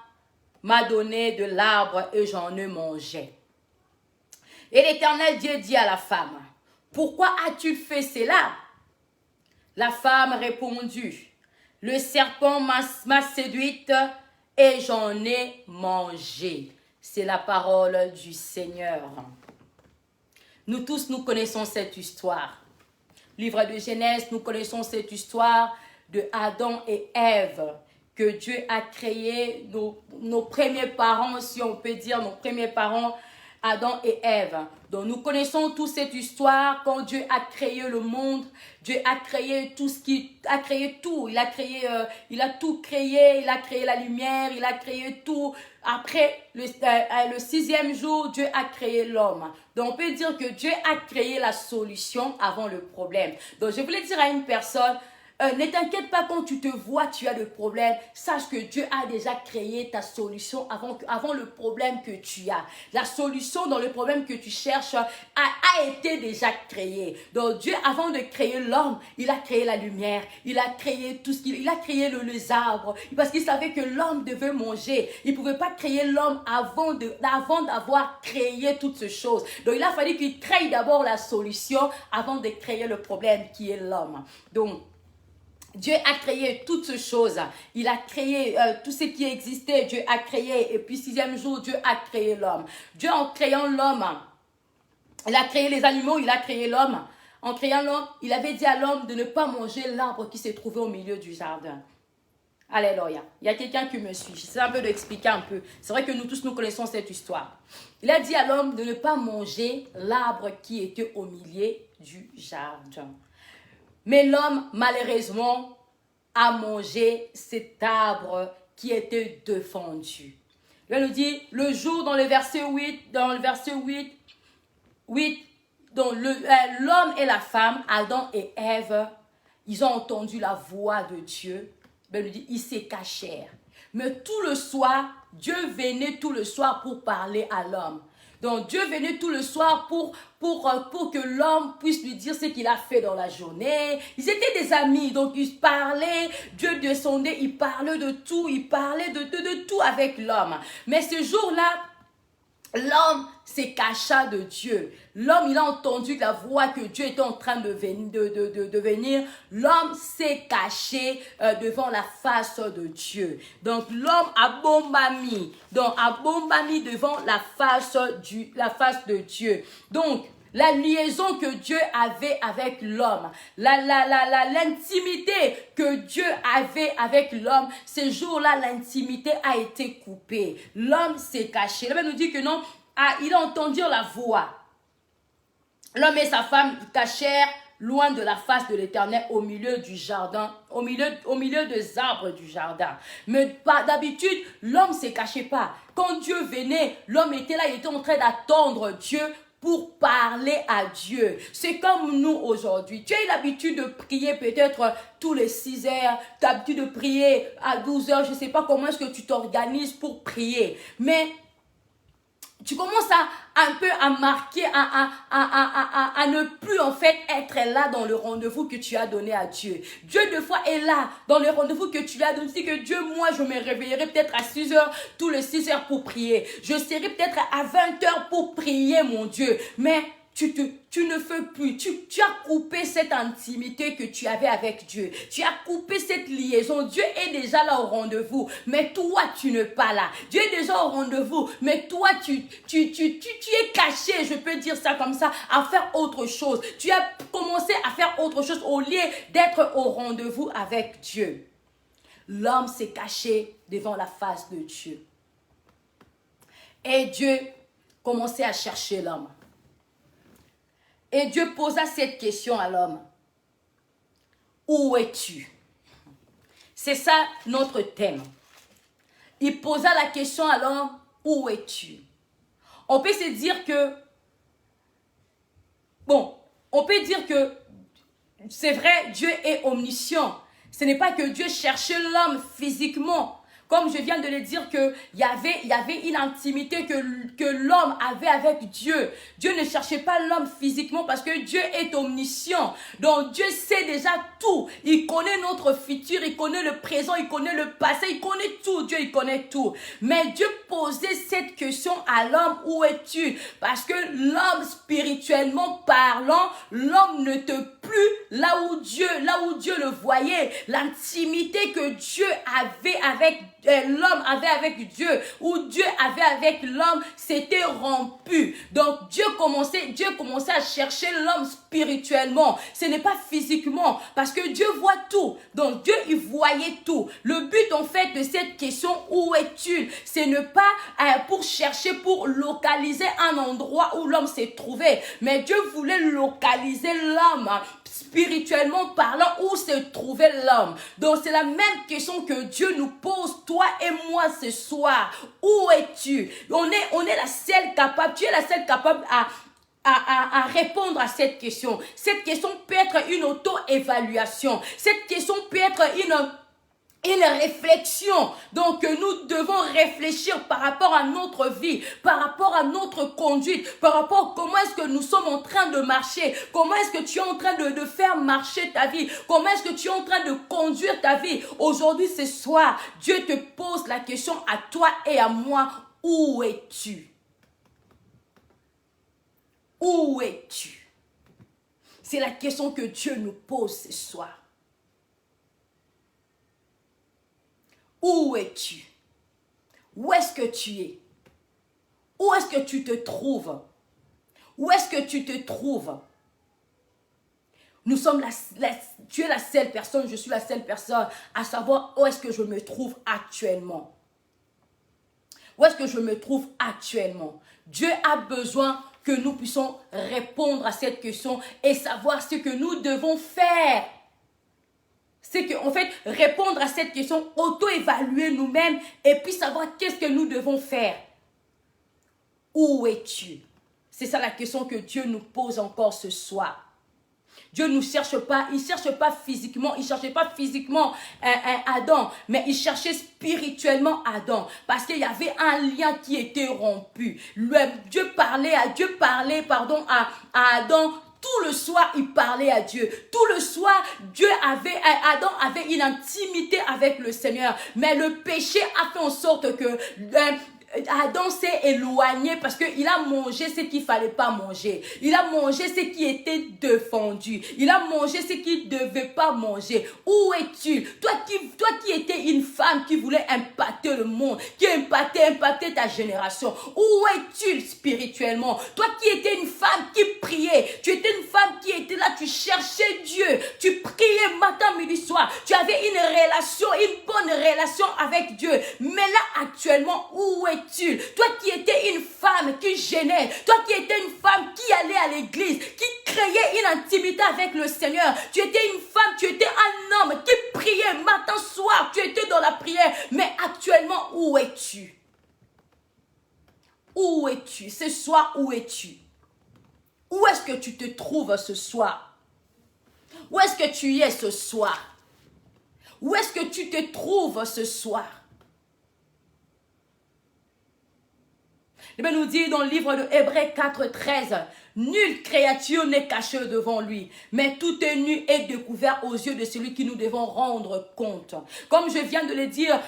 m'a donné de l'arbre et j'en ai mangé. » Et l'Éternel Dieu dit à la femme, « Pourquoi as-tu fait cela? » La femme répondit, « Le serpent m'a séduite et j'en ai mangé. » C'est la parole du Seigneur. Nous tous, nous connaissons cette histoire. Livre de Genèse, nous connaissons cette histoire de Adam et Ève que Dieu a créé nos premiers parents, si on peut dire, nos premiers parents, Adam et Ève. Donc nous connaissons toute cette histoire quand Dieu a créé le monde, Dieu a créé tout ce qui a créé tout, il a tout créé, il a créé la lumière, il a créé tout. Après le 6e jour, Dieu a créé l'homme. Donc on peut dire que Dieu a créé la solution avant le problème. Donc je voulais dire à une personne, ne t'inquiète pas quand tu te vois, tu as le problème. Sache que Dieu a déjà créé ta solution avant le problème que tu as. La solution dans le problème que tu cherches a été déjà créée. Donc Dieu, avant de créer l'homme, il a créé la lumière. Il a créé tout ce il a créé les arbres. Parce qu'il savait que l'homme devait manger. Il ne pouvait pas créer l'homme avant d'avoir créé toutes ces choses. Donc il a fallu qu'il crée d'abord la solution avant de créer le problème qui est l'homme. Donc Dieu a créé toutes ces choses. Il a créé tout ce qui existait. Dieu a créé. Et puis 6e jour, Dieu a créé l'homme. Dieu, en créant l'homme, il a créé les animaux, il a créé l'homme. En créant l'homme, il avait dit à l'homme de ne pas manger l'arbre qui se trouvait au milieu du jardin. Alléluia. Il y a quelqu'un qui me suit. J'essaie un peu d'expliquer un peu. C'est vrai que nous tous, nous connaissons cette histoire. Il a dit à l'homme de ne pas manger l'arbre qui était au milieu du jardin. Mais l'homme, malheureusement, a mangé cet arbre qui était défendu. Il nous dit, le jour dans le verset 8, l'homme et la femme, Adam et Ève, ils ont entendu la voix de Dieu. Il nous dit, ils se cachèrent. Mais tout le soir, Dieu venait tout le soir pour parler à l'homme. Donc Dieu venait tout le soir pour que l'homme puisse lui dire ce qu'il a fait dans la journée. Ils étaient des amis, donc ils parlaient, Dieu descendait, il parlait de tout, il parlait de tout avec l'homme. Mais ce jour-là, l'homme se cacha de Dieu. L'homme, il a entendu la voix que Dieu était en train de venir. L'homme s'est caché devant la face de Dieu. Donc, l'homme a bombami. Donc, a bombami devant la face de Dieu. Donc, la liaison que Dieu avait avec l'homme, l'intimité que Dieu avait avec l'homme, ce jour-là, l'intimité a été coupée. L'homme s'est caché. La Bible nous dit que non, il a entendu la voix. L'homme et sa femme cachèrent loin de la face de l'Éternel au milieu du jardin, au milieu des arbres du jardin. Mais d'habitude, l'homme ne se cachait pas. Quand Dieu venait, l'homme était là, il était en train d'attendre Dieu pour parler à Dieu. C'est comme nous aujourd'hui. Tu as l'habitude de prier peut-être tous les 6 heures. Tu as l'habitude de prier à 12 heures. Je ne sais pas comment est-ce que tu t'organises pour prier. Mais tu commences un peu à marquer, à ne plus en fait être là dans le rendez-vous que tu as donné à Dieu. Dieu des fois est là dans le rendez-vous que tu lui as donné. C'est que Dieu, moi je me réveillerai peut-être à 6 heures, tous les 6 heures pour prier. Je serai peut-être à 20 heures pour prier mon Dieu. Mais tu ne fais plus, tu as coupé cette intimité que tu avais avec Dieu. Tu as coupé cette liaison. Dieu est déjà là au rendez-vous, mais toi, tu n'es pas là. Dieu est déjà au rendez-vous, mais toi, tu es caché, je peux dire ça comme ça, à faire autre chose. Tu as commencé à faire autre chose au lieu d'être au rendez-vous avec Dieu. L'homme s'est caché devant la face de Dieu. Et Dieu commençait à chercher l'homme. Et Dieu posa cette question à l'homme. Où es-tu? C'est ça notre thème. Il posa la question à l'homme. Où es-tu? On peut se dire que, on peut dire que c'est vrai, Dieu est omniscient. Ce n'est pas que Dieu cherchait l'homme physiquement. Comme je viens de le dire, qu'il y avait une intimité que l'homme avait avec Dieu. Dieu ne cherchait pas l'homme physiquement parce que Dieu est omniscient. Donc Dieu sait déjà tout. Il connaît notre futur, il connaît le présent, il connaît le passé, il connaît tout. Dieu, il connaît tout. Mais Dieu posait cette question à l'homme, où es-tu? Parce que l'homme, spirituellement parlant, l'homme ne peut plus là où Dieu le voyait, l'intimité que Dieu avait avec l'homme avait avec Dieu, ou Dieu avait avec l'homme, c'était rompu. Donc Dieu commençait à chercher l'homme spirituellement. Ce n'est pas physiquement, parce que Dieu voit tout. Donc Dieu, il voyait tout. Le but en fait de cette question, où es-tu? C'est ne pas pour chercher, pour localiser un endroit où l'homme s'est trouvé. Mais Dieu voulait localiser l'homme spirituellement parlant, où se trouvait l'homme. Donc c'est la même question que Dieu nous pose, toi et moi ce soir. Où es-tu? On est la seule capable, tu es la seule capable à répondre à cette question. Cette question peut être une auto-évaluation. Cette question peut être une réflexion. Donc nous devons réfléchir par rapport à notre vie, par rapport à notre conduite, par rapport à comment est-ce que nous sommes en train de marcher, comment est-ce que tu es en train de faire marcher ta vie, comment est-ce que tu es en train de conduire ta vie. Aujourd'hui, ce soir, Dieu te pose la question à toi et à moi, où es-tu? Où es-tu? C'est la question que Dieu nous pose ce soir. Où es-tu? Où est-ce que tu es? Où est-ce que tu te trouves? Où est-ce que tu te trouves? Nous sommes tu es la seule personne, je suis la seule personne à savoir où est-ce que je me trouve actuellement. Où est-ce que je me trouve actuellement? Dieu a besoin que nous puissions répondre à cette question et savoir ce que nous devons faire. C'est qu'en fait, répondre à cette question, auto-évaluer nous-mêmes et puis savoir qu'est-ce que nous devons faire. Où es-tu? C'est ça la question que Dieu nous pose encore ce soir. Dieu ne cherche pas, il ne cherche pas physiquement, il ne cherchait pas physiquement Adam, mais il cherchait spirituellement Adam, parce qu'il y avait un lien qui était rompu. Dieu parlait à Adam. Tout le soir, il parlait à Dieu. Tout le soir, Adam avait une intimité avec le Seigneur. Mais le péché a fait en sorte que Adam s'est éloigné parce qu'il a mangé ce qu'il ne fallait pas manger. Il a mangé ce qui était défendu. Il a mangé ce qu'il ne devait pas manger. Où es-tu? Toi qui étais une femme qui voulait impacter le monde, qui impacter ta génération. Où es-tu spirituellement? Toi qui étais une femme qui priait. Tu étais une femme qui était là, tu cherchais Dieu. Tu priais matin, midi, soir. Tu avais une bonne relation avec Dieu. Mais là, actuellement, où es-tu? Toi qui étais une femme qui gênait, toi qui étais une femme qui allait à l'église, qui créait une intimité avec le Seigneur, tu étais une femme, tu étais un homme qui priait matin, soir, tu étais dans la prière, mais actuellement, où es-tu? Où es-tu? Ce soir, où es-tu? Où est-ce que tu te trouves ce soir? Où est-ce que tu es ce soir? Où est-ce que tu te trouves ce soir? Il nous dit dans le livre de Hébreux 4:13, nulle créature n'est cachée devant lui, mais tout est nu et découvert aux yeux de celui qui nous devons rendre compte. Comme je viens de le dire,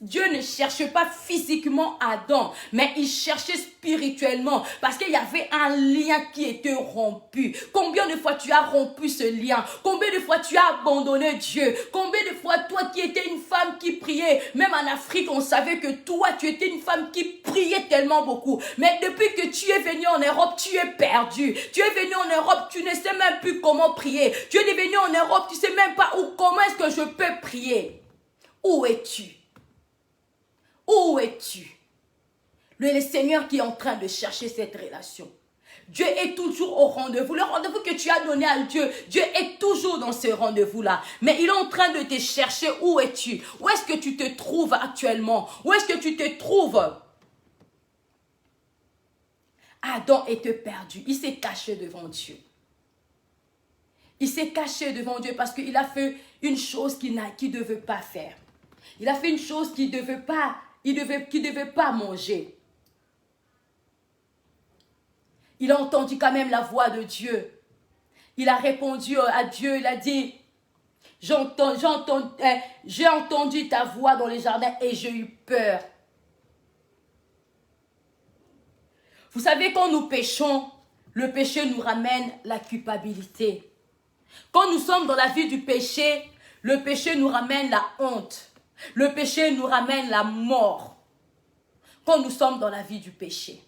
Dieu ne cherche pas physiquement Adam, mais il cherchait spirituellement, parce qu'il y avait un lien qui était rompu. Combien de fois tu as rompu ce lien? Combien de fois tu as abandonné Dieu? Combien de fois toi qui étais une femme qui priait, même en Afrique on savait que toi tu étais une femme qui priait tellement beaucoup, mais depuis que tu es venu en Europe, tu es perdu. Tu es venu en Europe, tu ne sais même plus comment prier. Tu es venu en Europe, tu ne sais même pas comment est-ce que je peux prier. Où es-tu? Où es-tu? Le Seigneur qui est en train de chercher cette relation. Dieu est toujours au rendez-vous. Le rendez-vous que tu as donné à Dieu, Dieu est toujours dans ce rendez-vous-là. Mais il est en train de te chercher. Où es-tu? Où est-ce que tu te trouves actuellement? Où est-ce que tu te trouves? Adam était perdu. Il s'est caché devant Dieu. Il s'est caché devant Dieu parce qu'il a fait une chose qu'il ne devait pas faire. Il a fait une chose qu'il ne devait pas manger. Il a entendu quand même la voix de Dieu. Il a répondu à Dieu, il a dit, j'ai entendu ta voix dans les jardins et j'ai eu peur. Vous savez, quand nous péchons, le péché nous ramène la culpabilité. Quand nous sommes dans la vie du péché, le péché nous ramène la honte. Le péché nous ramène la mort. Quand nous sommes dans la vie du péché.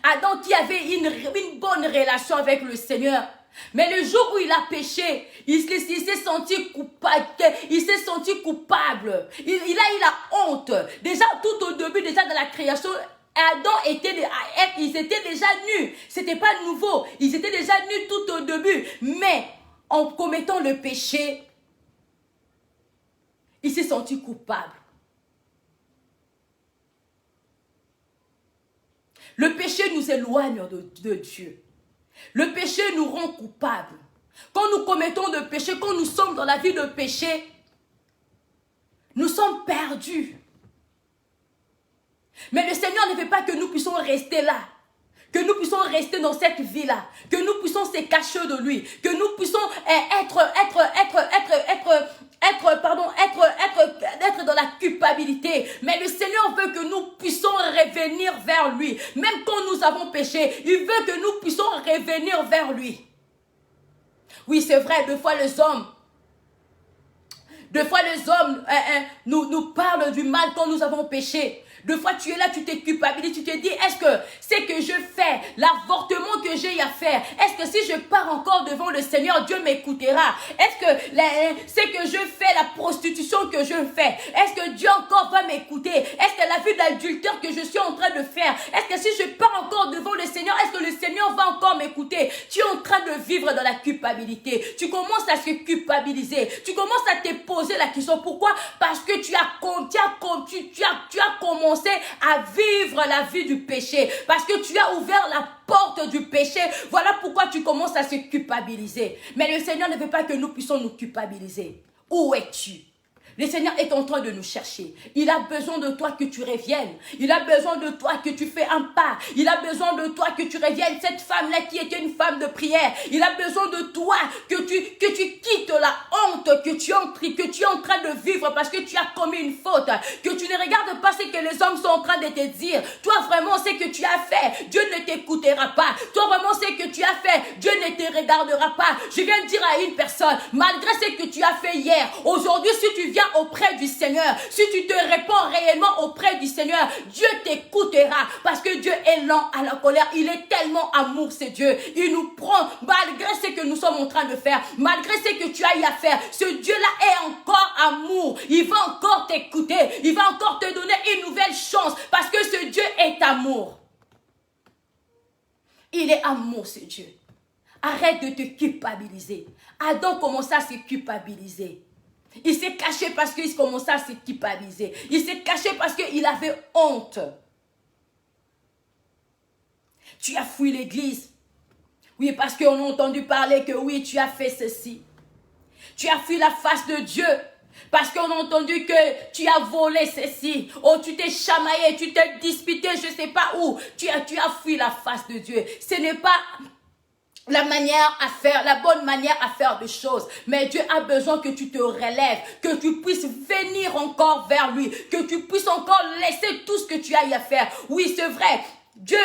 Adam qui avait une bonne relation avec le Seigneur. Mais le jour où il a péché, il s'est senti coupable. Il s'est senti coupable. Il a eu la honte. Déjà tout au début, déjà dans la création, Adam ils étaient déjà nus. C'était pas nouveau. Ils étaient déjà nus tout au début. Mais en commettant le péché, il s'est senti coupable. Le péché nous éloigne de Dieu. Le péché nous rend coupables. Quand nous commettons de péché, quand nous sommes dans la vie de péché, nous sommes perdus. Mais le Seigneur ne veut pas que nous puissions rester là. Que nous puissions rester dans cette vie-là. Que nous puissions se cacher de lui. Que nous puissions être dans la culpabilité. Mais le Seigneur veut que nous puissions revenir vers lui. Même quand nous avons péché, il veut que nous puissions revenir vers lui. Oui, c'est vrai, deux fois les hommes nous parlent du mal quand nous avons péché. Deux fois tu es là, tu te culpabilises, tu te dis, est-ce que c'est que je fais, l'avortement que j'ai à faire, est-ce que si je pars encore devant le Seigneur, Dieu m'écoutera? Est-ce que c'est que je fais la prostitution que je fais, est-ce que Dieu encore va m'écouter? Est-ce que la vie d'adultère que je suis en train de faire, est-ce que si je pars encore devant le Seigneur, est-ce que le Seigneur va encore m'écouter? Tu es en train de vivre dans la culpabilité. Tu commences à se culpabiliser. Tu commences à te poser la question. Pourquoi? Parce que tu as commencé à vivre la vie du péché, parce que tu as ouvert la porte du péché. Voilà pourquoi tu commences à se culpabiliser. Mais le Seigneur ne veut pas que nous puissions nous culpabiliser. Où es-tu? Le Seigneur est en train de nous chercher. Il a besoin de toi que tu reviennes. Il a besoin de toi que tu fais un pas. Il a besoin de toi que tu reviennes. Cette femme-là qui était une femme de prière. Il a besoin de toi que tu quittes la honte que tu es en train de vivre parce que tu as commis une faute. Que tu ne regardes pas ce que les hommes sont en train de te dire. Toi vraiment ce que tu as fait, Dieu ne t'écoutera pas. Toi vraiment ce que tu as fait, Dieu ne te regardera pas. Je viens de dire à une personne, malgré ce que tu as fait hier, aujourd'hui si tu viens auprès du Seigneur, si tu te répands réellement auprès du Seigneur, Dieu t'écoutera parce que Dieu est lent à la colère. Il est tellement amour, c'est Dieu. Il nous prend malgré ce que nous sommes en train de faire, malgré ce que tu as eu à faire. Ce Dieu-là est encore amour. Il va encore t'écouter. Il va encore te donner une nouvelle chance parce que ce Dieu est amour. Il est amour, ce Dieu. Arrête de te culpabiliser. Adam commençait à se culpabiliser. Il s'est caché parce qu'il commençait à se culpabiliser. Il s'est caché parce qu'il avait honte. Tu as fui l'église. Oui, parce qu'on a entendu parler que oui, tu as fait ceci. Tu as fui la face de Dieu. Parce qu'on a entendu que tu as volé ceci. Oh, tu t'es chamaillé, tu t'es disputé, je ne sais pas où. Tu as fui la face de Dieu. Ce n'est pas la bonne manière à faire des choses. Mais Dieu a besoin que tu te relèves, que tu puisses venir encore vers lui, que tu puisses encore laisser tout ce que tu as à faire. Oui, c'est vrai. Dieu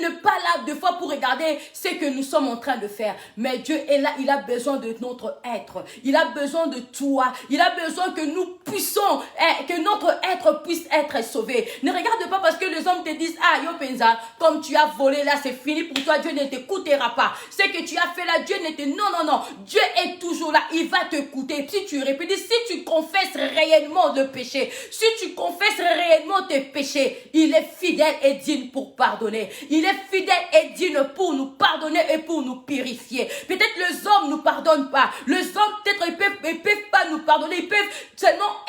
n'est pas là deux fois pour regarder ce que nous sommes en train de faire. Mais Dieu est là, il a besoin de notre être. Il a besoin de toi. Il a besoin que nous puissions, que notre être puisse être sauvé. Ne regarde pas parce que les hommes te disent, ah, yo penza, comme tu as volé là, c'est fini pour toi, Dieu ne t'écoutera pas. Ce que tu as fait là, Dieu ne te... Non. Dieu est toujours là, il va t'écouter. Si tu répètes, si tu confesses réellement le péché, si tu confesses réellement tes péchés, il est fidèle et digne pour pardonner. Il est fidèle et digne pour nous pardonner et pour nous purifier. Peut-être les hommes ne nous pardonnent pas. Les hommes, peut-être, ils peuvent pas nous pardonner. Ils peuvent seulement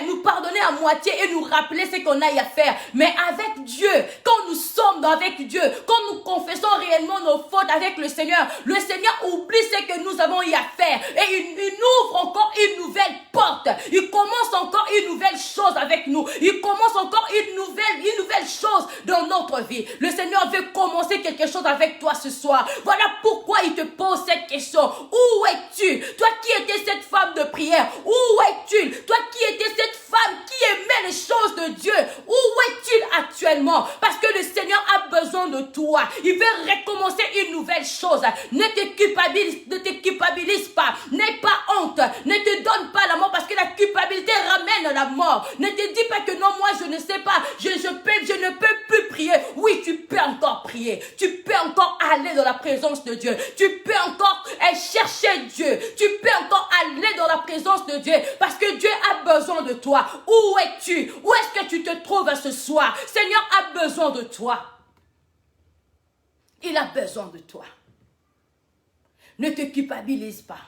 nous pardonner à moitié et nous rappeler ce qu'on a à faire. Mais avec Dieu, quand nous sommes avec Dieu, quand nous confessons réellement nos fautes avec le Seigneur oublie ce que nous avons à faire. Et il ouvre encore une nouvelle porte. Il commence encore une nouvelle chose avec nous. Il commence encore une nouvelle chose dans notre vie. Le Seigneur veut commencer quelque chose avec toi ce soir. Voilà pourquoi il te pose cette question. Où es-tu? Toi qui étais cette femme de prière, où es-tu? Toi qui étais cette femme qui aimait les choses de Dieu, où es-tu actuellement? Parce que le Seigneur a besoin de de toi. Il veut recommencer une nouvelle chose. Ne te culpabilise pas. N'aie pas honte. Ne te donne pas la mort parce que la culpabilité ramène la mort. Ne te dis pas que non, moi je ne sais pas. Je ne peux plus prier. Oui, tu peux encore prier. Tu peux encore aller dans la présence de Dieu. Tu peux encore chercher Dieu. Tu peux encore aller dans la présence de Dieu parce que Dieu a besoin de toi. Où es-tu? Où est-ce que tu te trouves ce soir? Seigneur a besoin de toi. Il a besoin de toi. Ne te culpabilise pas.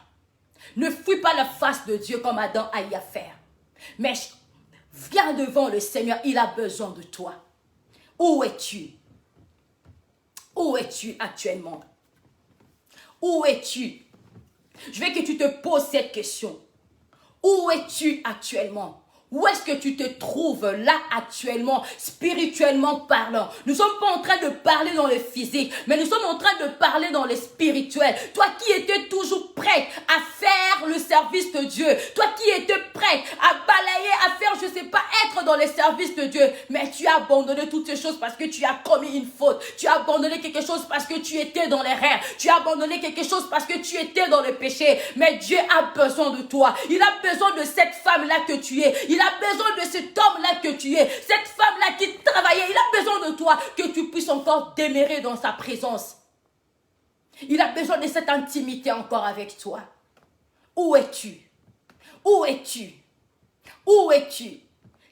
Ne fuis pas la face de Dieu comme Adam a y à faire. Mais viens devant le Seigneur, il a besoin de toi. Où es-tu? Où es-tu actuellement? Où es-tu? Je veux que tu te poses cette question. Où es-tu actuellement? Où est-ce que tu te trouves là actuellement, spirituellement parlant? Nous ne sommes pas en train de parler dans le physique, mais nous sommes en train de parler dans le spirituel. Toi qui étais toujours prête à faire le service de Dieu, toi qui étais prête à balayer, à faire, je ne sais pas, être dans le service de Dieu, mais tu as abandonné toutes ces choses parce que tu as commis une faute. Tu as abandonné quelque chose parce que tu étais dans l'erreur. Tu as abandonné quelque chose parce que tu étais dans le péché. Mais Dieu a besoin de toi. Il a besoin de cette femme-là que tu es. Il a besoin de cet homme-là que tu es. Cette femme-là qui travaillait. Il a besoin de toi. Que tu puisses encore demeurer dans sa présence. Il a besoin de cette intimité encore avec toi. Où es-tu? Où es-tu? Où es-tu?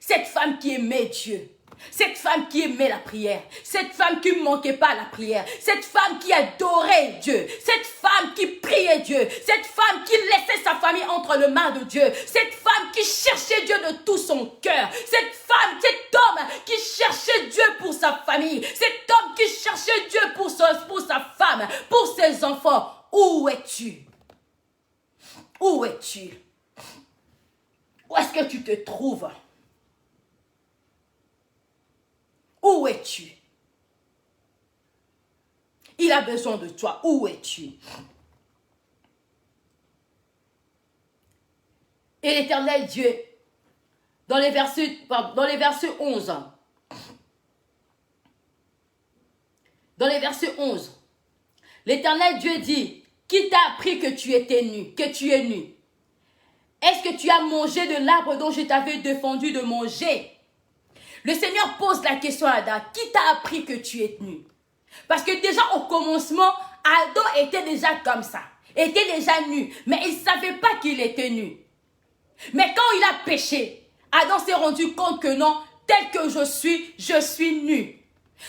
Cette femme qui aimait Dieu. Cette femme qui aimait la prière. Cette femme qui ne manquait pas à la prière. Cette femme qui adorait Dieu. Cette femme qui priait Dieu. Cette femme qui laissait sa famille entre les mains de Dieu. Cette femme qui cherchait Dieu de tout son cœur. Cette femme, cet homme qui cherchait Dieu pour sa famille. Cet homme qui cherchait Dieu pour sa femme, pour ses enfants. Où es-tu? Où es-tu? Où est-ce que tu te trouves? Où es-tu? Il a besoin de toi. Où es-tu? Et l'Éternel Dieu, dans les versets 11, l'Éternel Dieu dit, qui t'a appris que tu étais nu, que tu es nu? Est-ce que tu as mangé de l'arbre dont je t'avais défendu de manger? Le Seigneur pose la question à Adam, qui t'a appris que tu es nu? Parce que déjà au commencement, Adam était déjà comme ça, était déjà nu, mais il ne savait pas qu'il était nu. Mais quand il a péché, Adam s'est rendu compte que non, tel que je suis nu.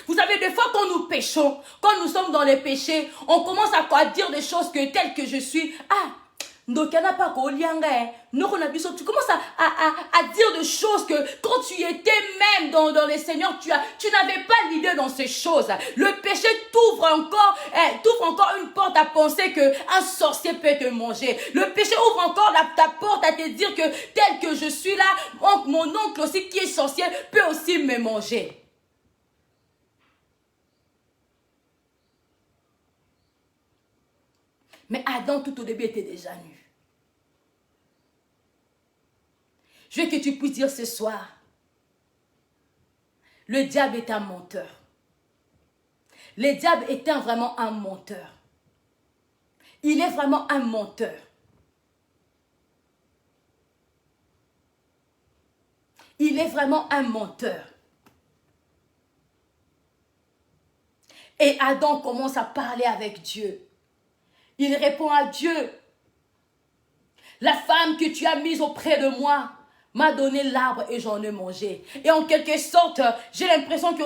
Vous savez, des fois quand nous péchons, quand nous sommes dans les péchés, on commence à dire des choses que tel que je suis, tu commences à dire des choses que quand tu étais même dans les Seigneurs, tu n'avais pas l'idée dans ces choses. Le péché t'ouvre encore une porte à penser qu'un sorcier peut te manger. Le péché ouvre encore ta porte à te dire que tel que je suis là, mon oncle aussi qui est sorcier peut aussi me manger. Mais Adam tout au début était déjà nu. Je veux que tu puisses dire ce soir, le diable est un menteur. Le diable est vraiment un menteur. Il est vraiment un menteur. Il est vraiment un menteur. Et Adam commence à parler avec Dieu. Il répond à Dieu. La femme que tu as mise auprès de moi m'a donné l'arbre et j'en ai mangé. Et en quelque sorte, j'ai l'impression que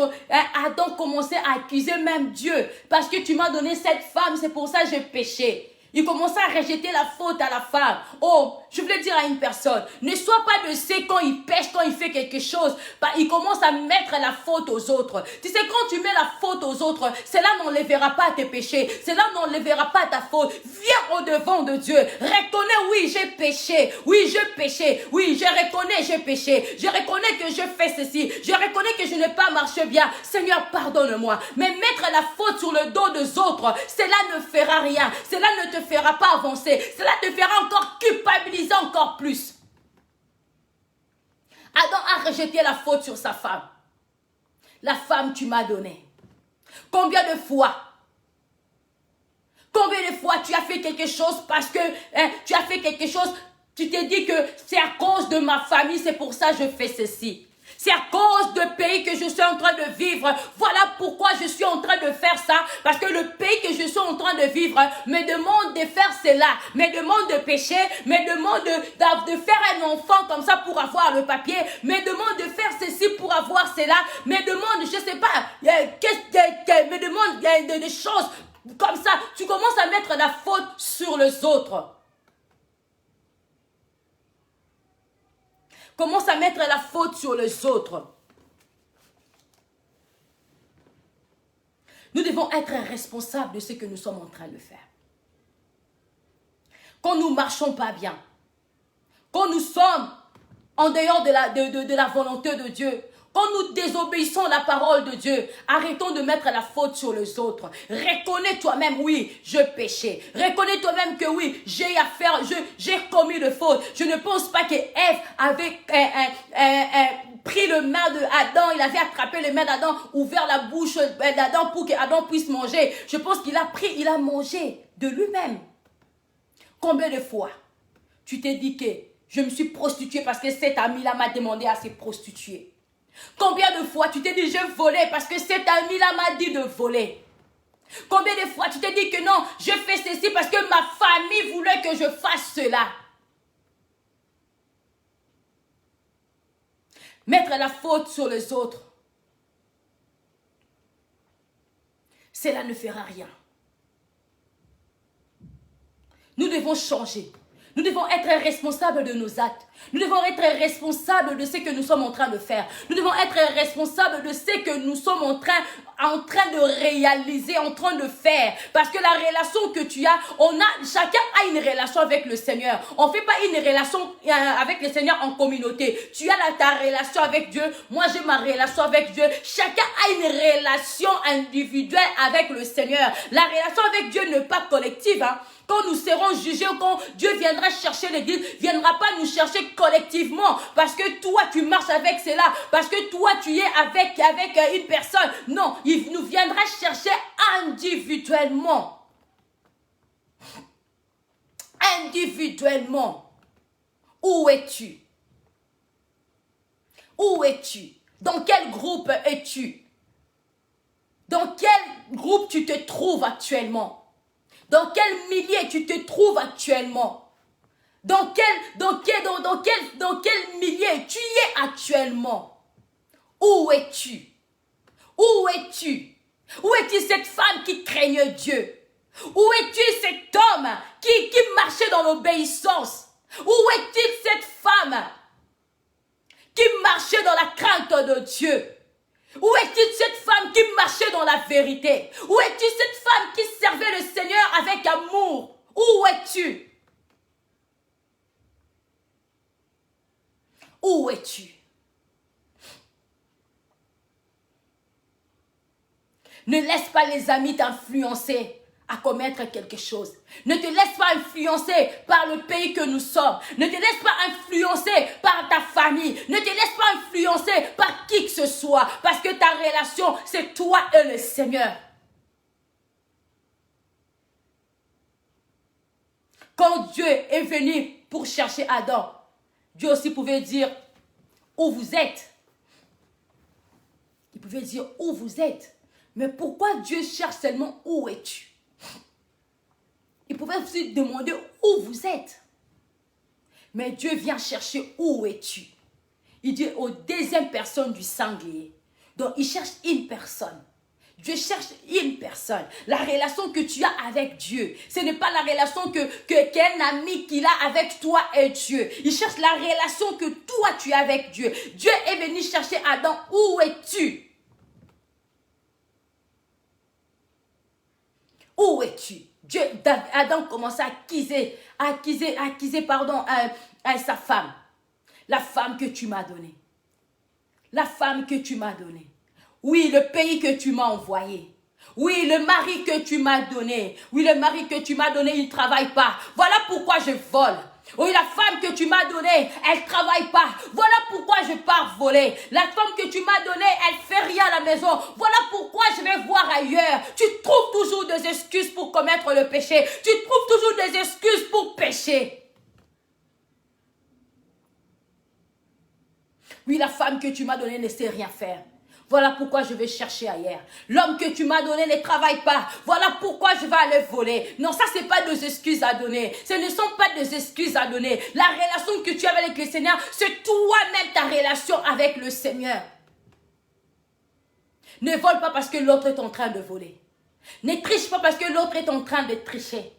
Adam commençait à accuser même Dieu. Parce que tu m'as donné cette femme, c'est pour ça que j'ai péché. Il commençait à rejeter la faute à la femme. Oh, je voulais dire à une personne, ne sois pas de ceux quand il pêche, quand il fait quelque chose, il commence à mettre la faute aux autres. Tu sais, quand tu mets la faute aux autres, cela n'enlèvera pas tes péchés. Cela n'enlèvera pas ta faute. Viens au-devant de Dieu. Reconnais, oui, j'ai péché. Oui, j'ai péché. Oui, je reconnais, j'ai péché. Je reconnais que je fais ceci. Je reconnais que je n'ai pas marché bien. Seigneur, pardonne-moi. Mais mettre la faute sur le dos des autres, cela ne fera rien. Cela ne te fera pas avancer. Cela te fera encore culpabiliser encore plus. Adam a rejeté la faute sur sa femme. La femme tu m'as donnée. Combien de fois tu as fait quelque chose parce que tu as fait quelque chose, tu t'es dit que c'est à cause de ma famille, c'est pour ça que je fais ceci. C'est à cause du pays que je suis en train de vivre. Voilà pourquoi je suis en train de faire ça. Parce que le pays que je suis en train de vivre me demande de faire cela. Me demande de pécher. Me demande de faire un enfant comme ça pour avoir le papier. Me demande de faire ceci pour avoir cela. Me demande, je ne sais pas, me demande des choses comme ça. Tu commences à mettre la faute sur les autres. Commence à mettre la faute sur les autres. Nous devons être responsables de ce que nous sommes en train de faire. Quand nous ne marchons pas bien, quand nous sommes en dehors de la volonté de Dieu, quand nous désobéissons à la parole de Dieu, arrêtons de mettre la faute sur les autres. Reconnais toi-même, oui, je péchais. Reconnais toi-même que oui, j'ai j'ai commis de fautes. Je ne pense pas que Ève avait pris le main de Adam, il avait attrapé le main d'Adam, ouvert la bouche d'Adam pour qu'Adam puisse manger. Je pense qu'il a pris, il a mangé de lui-même. Combien de fois tu t'es dit que je me suis prostituée parce que cet ami-là m'a demandé à se prostituer? Combien de fois tu t'es dit je volais parce que cet ami-là m'a dit de voler? Combien de fois tu t'es dit que non, je fais ceci parce que ma famille voulait que je fasse cela? Mettre la faute sur les autres, cela ne fera rien. Nous devons changer. Nous devons être responsables de nos actes. Nous devons être responsables de ce que nous sommes en train de faire. Nous devons être responsables de ce que nous sommes en train de réaliser, en train de faire. Parce que la relation que tu as, chacun a une relation avec le Seigneur. On ne fait pas une relation avec le Seigneur en communauté. Tu as ta relation avec Dieu. Moi, j'ai ma relation avec Dieu. Chacun a une relation individuelle avec le Seigneur. La relation avec Dieu n'est pas collective, hein. Quand nous serons jugés, quand Dieu viendra chercher l'église, ne viendra pas nous chercher collectivement. Parce que toi, tu marches avec cela. Parce que toi, tu es avec une personne. Non, il nous viendra chercher individuellement. Individuellement. Où es-tu? Où es-tu? Dans quel groupe es-tu? Dans quel groupe tu te trouves actuellement? Dans quel milieu tu te trouves actuellement? Dans quel milieu tu es actuellement? Où es-tu? Où es-tu? Où es-tu cette femme qui craignait Dieu? Où es-tu cet homme qui marchait dans l'obéissance? Où est-il cette femme qui marchait dans la crainte de Dieu? Où est-il cette femme qui marchait dans la vérité? Où es-tu cette femme qui servait le Seigneur avec amour? Où es-tu? Où es-tu? Ne laisse pas les amis t'influencer à commettre quelque chose. Ne te laisse pas influencer par le pays que nous sommes. Ne te laisse pas influencer par ta famille. Ne te laisse pas influencer par qui que ce soit. Parce que ta relation, c'est toi et le Seigneur. Quand Dieu est venu pour chercher Adam, Dieu aussi pouvait dire où vous êtes. Il pouvait dire où vous êtes. Mais pourquoi Dieu cherche seulement où es-tu? Il pouvait aussi demander où vous êtes. Mais Dieu vient chercher où es-tu. Il dit aux deuxième personne du singulier. Donc il cherche une personne. Dieu cherche une personne. La relation que tu as avec Dieu, ce n'est pas la relation qu'un ami qu'il a avec toi et Dieu. Il cherche la relation que toi tu as avec Dieu. Dieu est venu chercher Adam. Où es-tu? Où es-tu? Adam commençait à accuser sa femme. La femme que tu m'as donnée. La femme que tu m'as donnée. Oui, le pays que tu m'as envoyé. Oui, le mari que tu m'as donné. Oui, le mari que tu m'as donné, il ne travaille pas. Voilà pourquoi je vole. Oui, la femme que tu m'as donnée, elle ne travaille pas. Voilà pourquoi je pars voler. La femme que tu m'as donnée, elle ne fait rien à la maison. Voilà pourquoi je vais voir ailleurs. Tu trouves toujours des excuses pour commettre le péché. Tu trouves toujours des excuses pour pécher. Oui, la femme que tu m'as donnée ne sait rien faire. Voilà pourquoi je vais chercher ailleurs. L'homme que tu m'as donné ne travaille pas. Voilà pourquoi je vais aller voler. Non, ça, ce n'est pas des excuses à donner. Ce ne sont pas des excuses à donner. La relation que tu as avec le Seigneur, c'est toi-même ta relation avec le Seigneur. Ne vole pas parce que l'autre est en train de voler. Ne triche pas parce que l'autre est en train de tricher.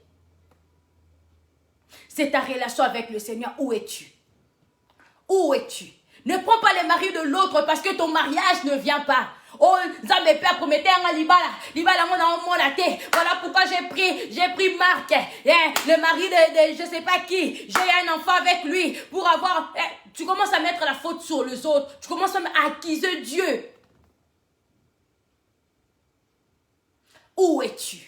C'est ta relation avec le Seigneur. Où es-tu? Où es-tu? Ne prends pas les maris de l'autre parce que ton mariage ne vient pas. Oh, Zambé Père promettait un libala. Libala, voilà pourquoi j'ai pris Marc, le mari de je sais pas qui. J'ai un enfant avec lui pour avoir. Tu commences à mettre la faute sur les autres. Tu commences à accuser Dieu. Où es-tu?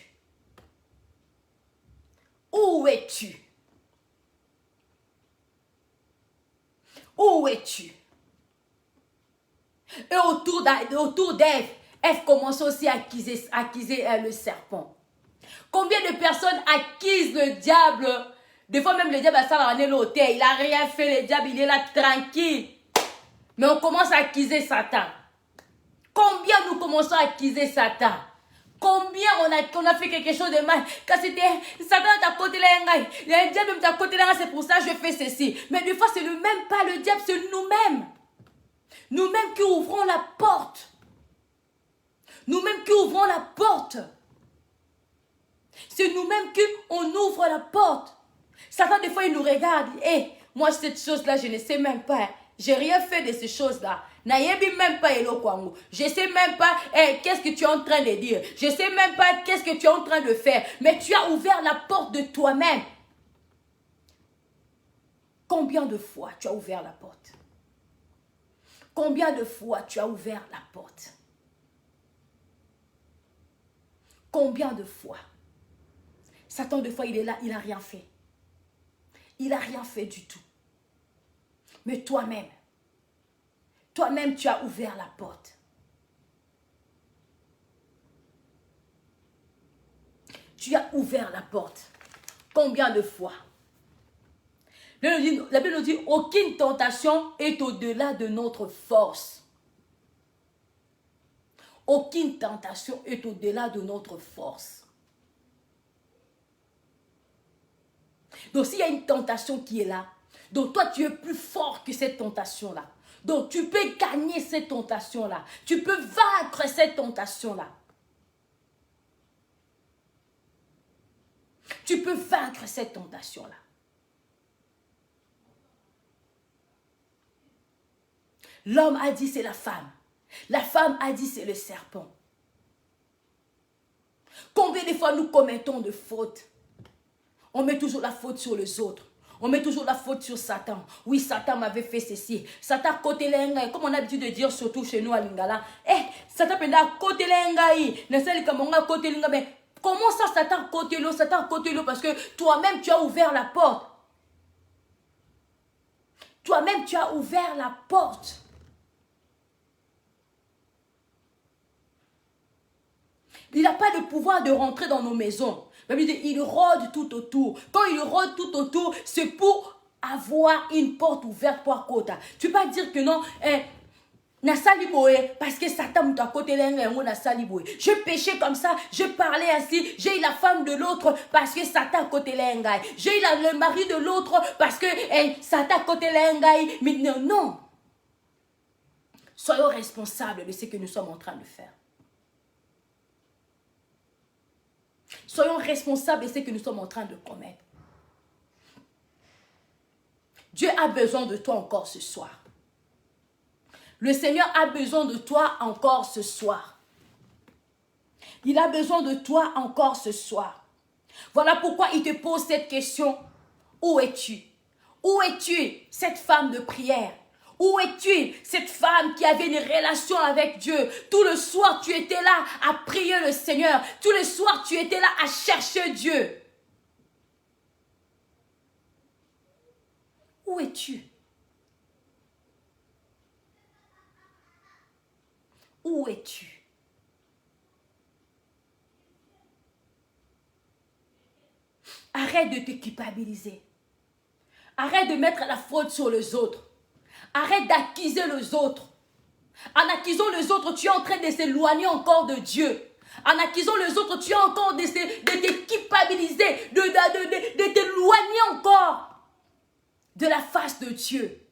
Où es-tu? Où es-tu? Et autour d'Ève, Ève commence aussi à accuser le serpent. Combien de personnes accusent le diable? Des fois même le diable a ça dans l'hôtel. Il n'a rien fait, le diable, il est là tranquille. Mais on commence à accuser Satan. Combien nous commençons à accuser Satan? Combien on a fait quelque chose de mal? Quand c'était Satan t'a côté là, le diable t'a côté là, c'est pour ça que je fais ceci. Mais des fois, c'est même pas le diable, c'est nous-mêmes. Nous-mêmes qui ouvrons la porte. Nous-mêmes qui ouvrons la porte. C'est nous-mêmes qui on ouvre la porte. Satan, des fois, il nous regarde. Moi, cette chose-là, je ne sais même pas. J'ai rien fait de ces choses-là. Nayebi même pas Elo Kwango. Je sais même pas qu'est-ce que tu es en train de dire. Je sais même pas qu'est-ce que tu es en train de faire. Mais tu as ouvert la porte de toi-même. Combien de fois tu as ouvert la porte? Combien de fois tu as ouvert la porte? Combien de fois? Satan, des fois, il est là, il n'a rien fait. Il n'a rien fait du tout. Mais toi-même, tu as ouvert la porte. Tu as ouvert la porte. Combien de fois? La Bible nous dit, aucune tentation est au-delà de notre force. Aucune tentation est au-delà de notre force. Donc s'il y a une tentation qui est là, donc toi tu es plus fort que cette tentation-là. Donc tu peux gagner cette tentation-là. Tu peux vaincre cette tentation-là. Tu peux vaincre cette tentation-là. L'homme a dit c'est la femme. La femme a dit c'est le serpent. Combien de fois nous commettons de fautes? On met toujours la faute sur les autres. On met toujours la faute sur Satan. Oui, Satan m'avait fait ceci. Satan côté lenga, comme on a l'habitude de dire surtout chez nous à Lingala. Satan penda côté lenga ne sait comment côté lenga, mais comment ça Satan côté l'eau parce que toi-même tu as ouvert la porte. Toi-même tu as ouvert la porte. Il n'a pas le pouvoir de rentrer dans nos maisons. Il rôde tout autour. Quand il rôde tout autour, c'est pour avoir une porte ouverte pour Kota. Tu ne peux pas dire que non, parce que Satan m'a côté je péchais comme ça, je parlais ainsi, j'ai eu la femme de l'autre parce que Satan côté l'engai. J'ai eu le mari de l'autre parce que Satan côté l'engai. Mais non. Soyons responsables de ce que nous sommes en train de faire. Soyons responsables de ce que nous sommes en train de commettre. Dieu a besoin de toi encore ce soir. Le Seigneur a besoin de toi encore ce soir. Il a besoin de toi encore ce soir. Voilà pourquoi il te pose cette question. Où es-tu? Où es-tu, cette femme de prière? Où es-tu, cette femme qui avait une relation avec Dieu? Tout le soir, tu étais là à prier le Seigneur. Tout le soir, tu étais là à chercher Dieu. Où es-tu? Où es-tu? Arrête de te culpabiliser. Arrête de mettre la faute sur les autres. Arrête d'accuser les autres. En accusant les autres, tu es en train de s'éloigner encore de Dieu. En accusant les autres, tu es encore de te culpabiliser, de t'éloigner encore de la face de Dieu.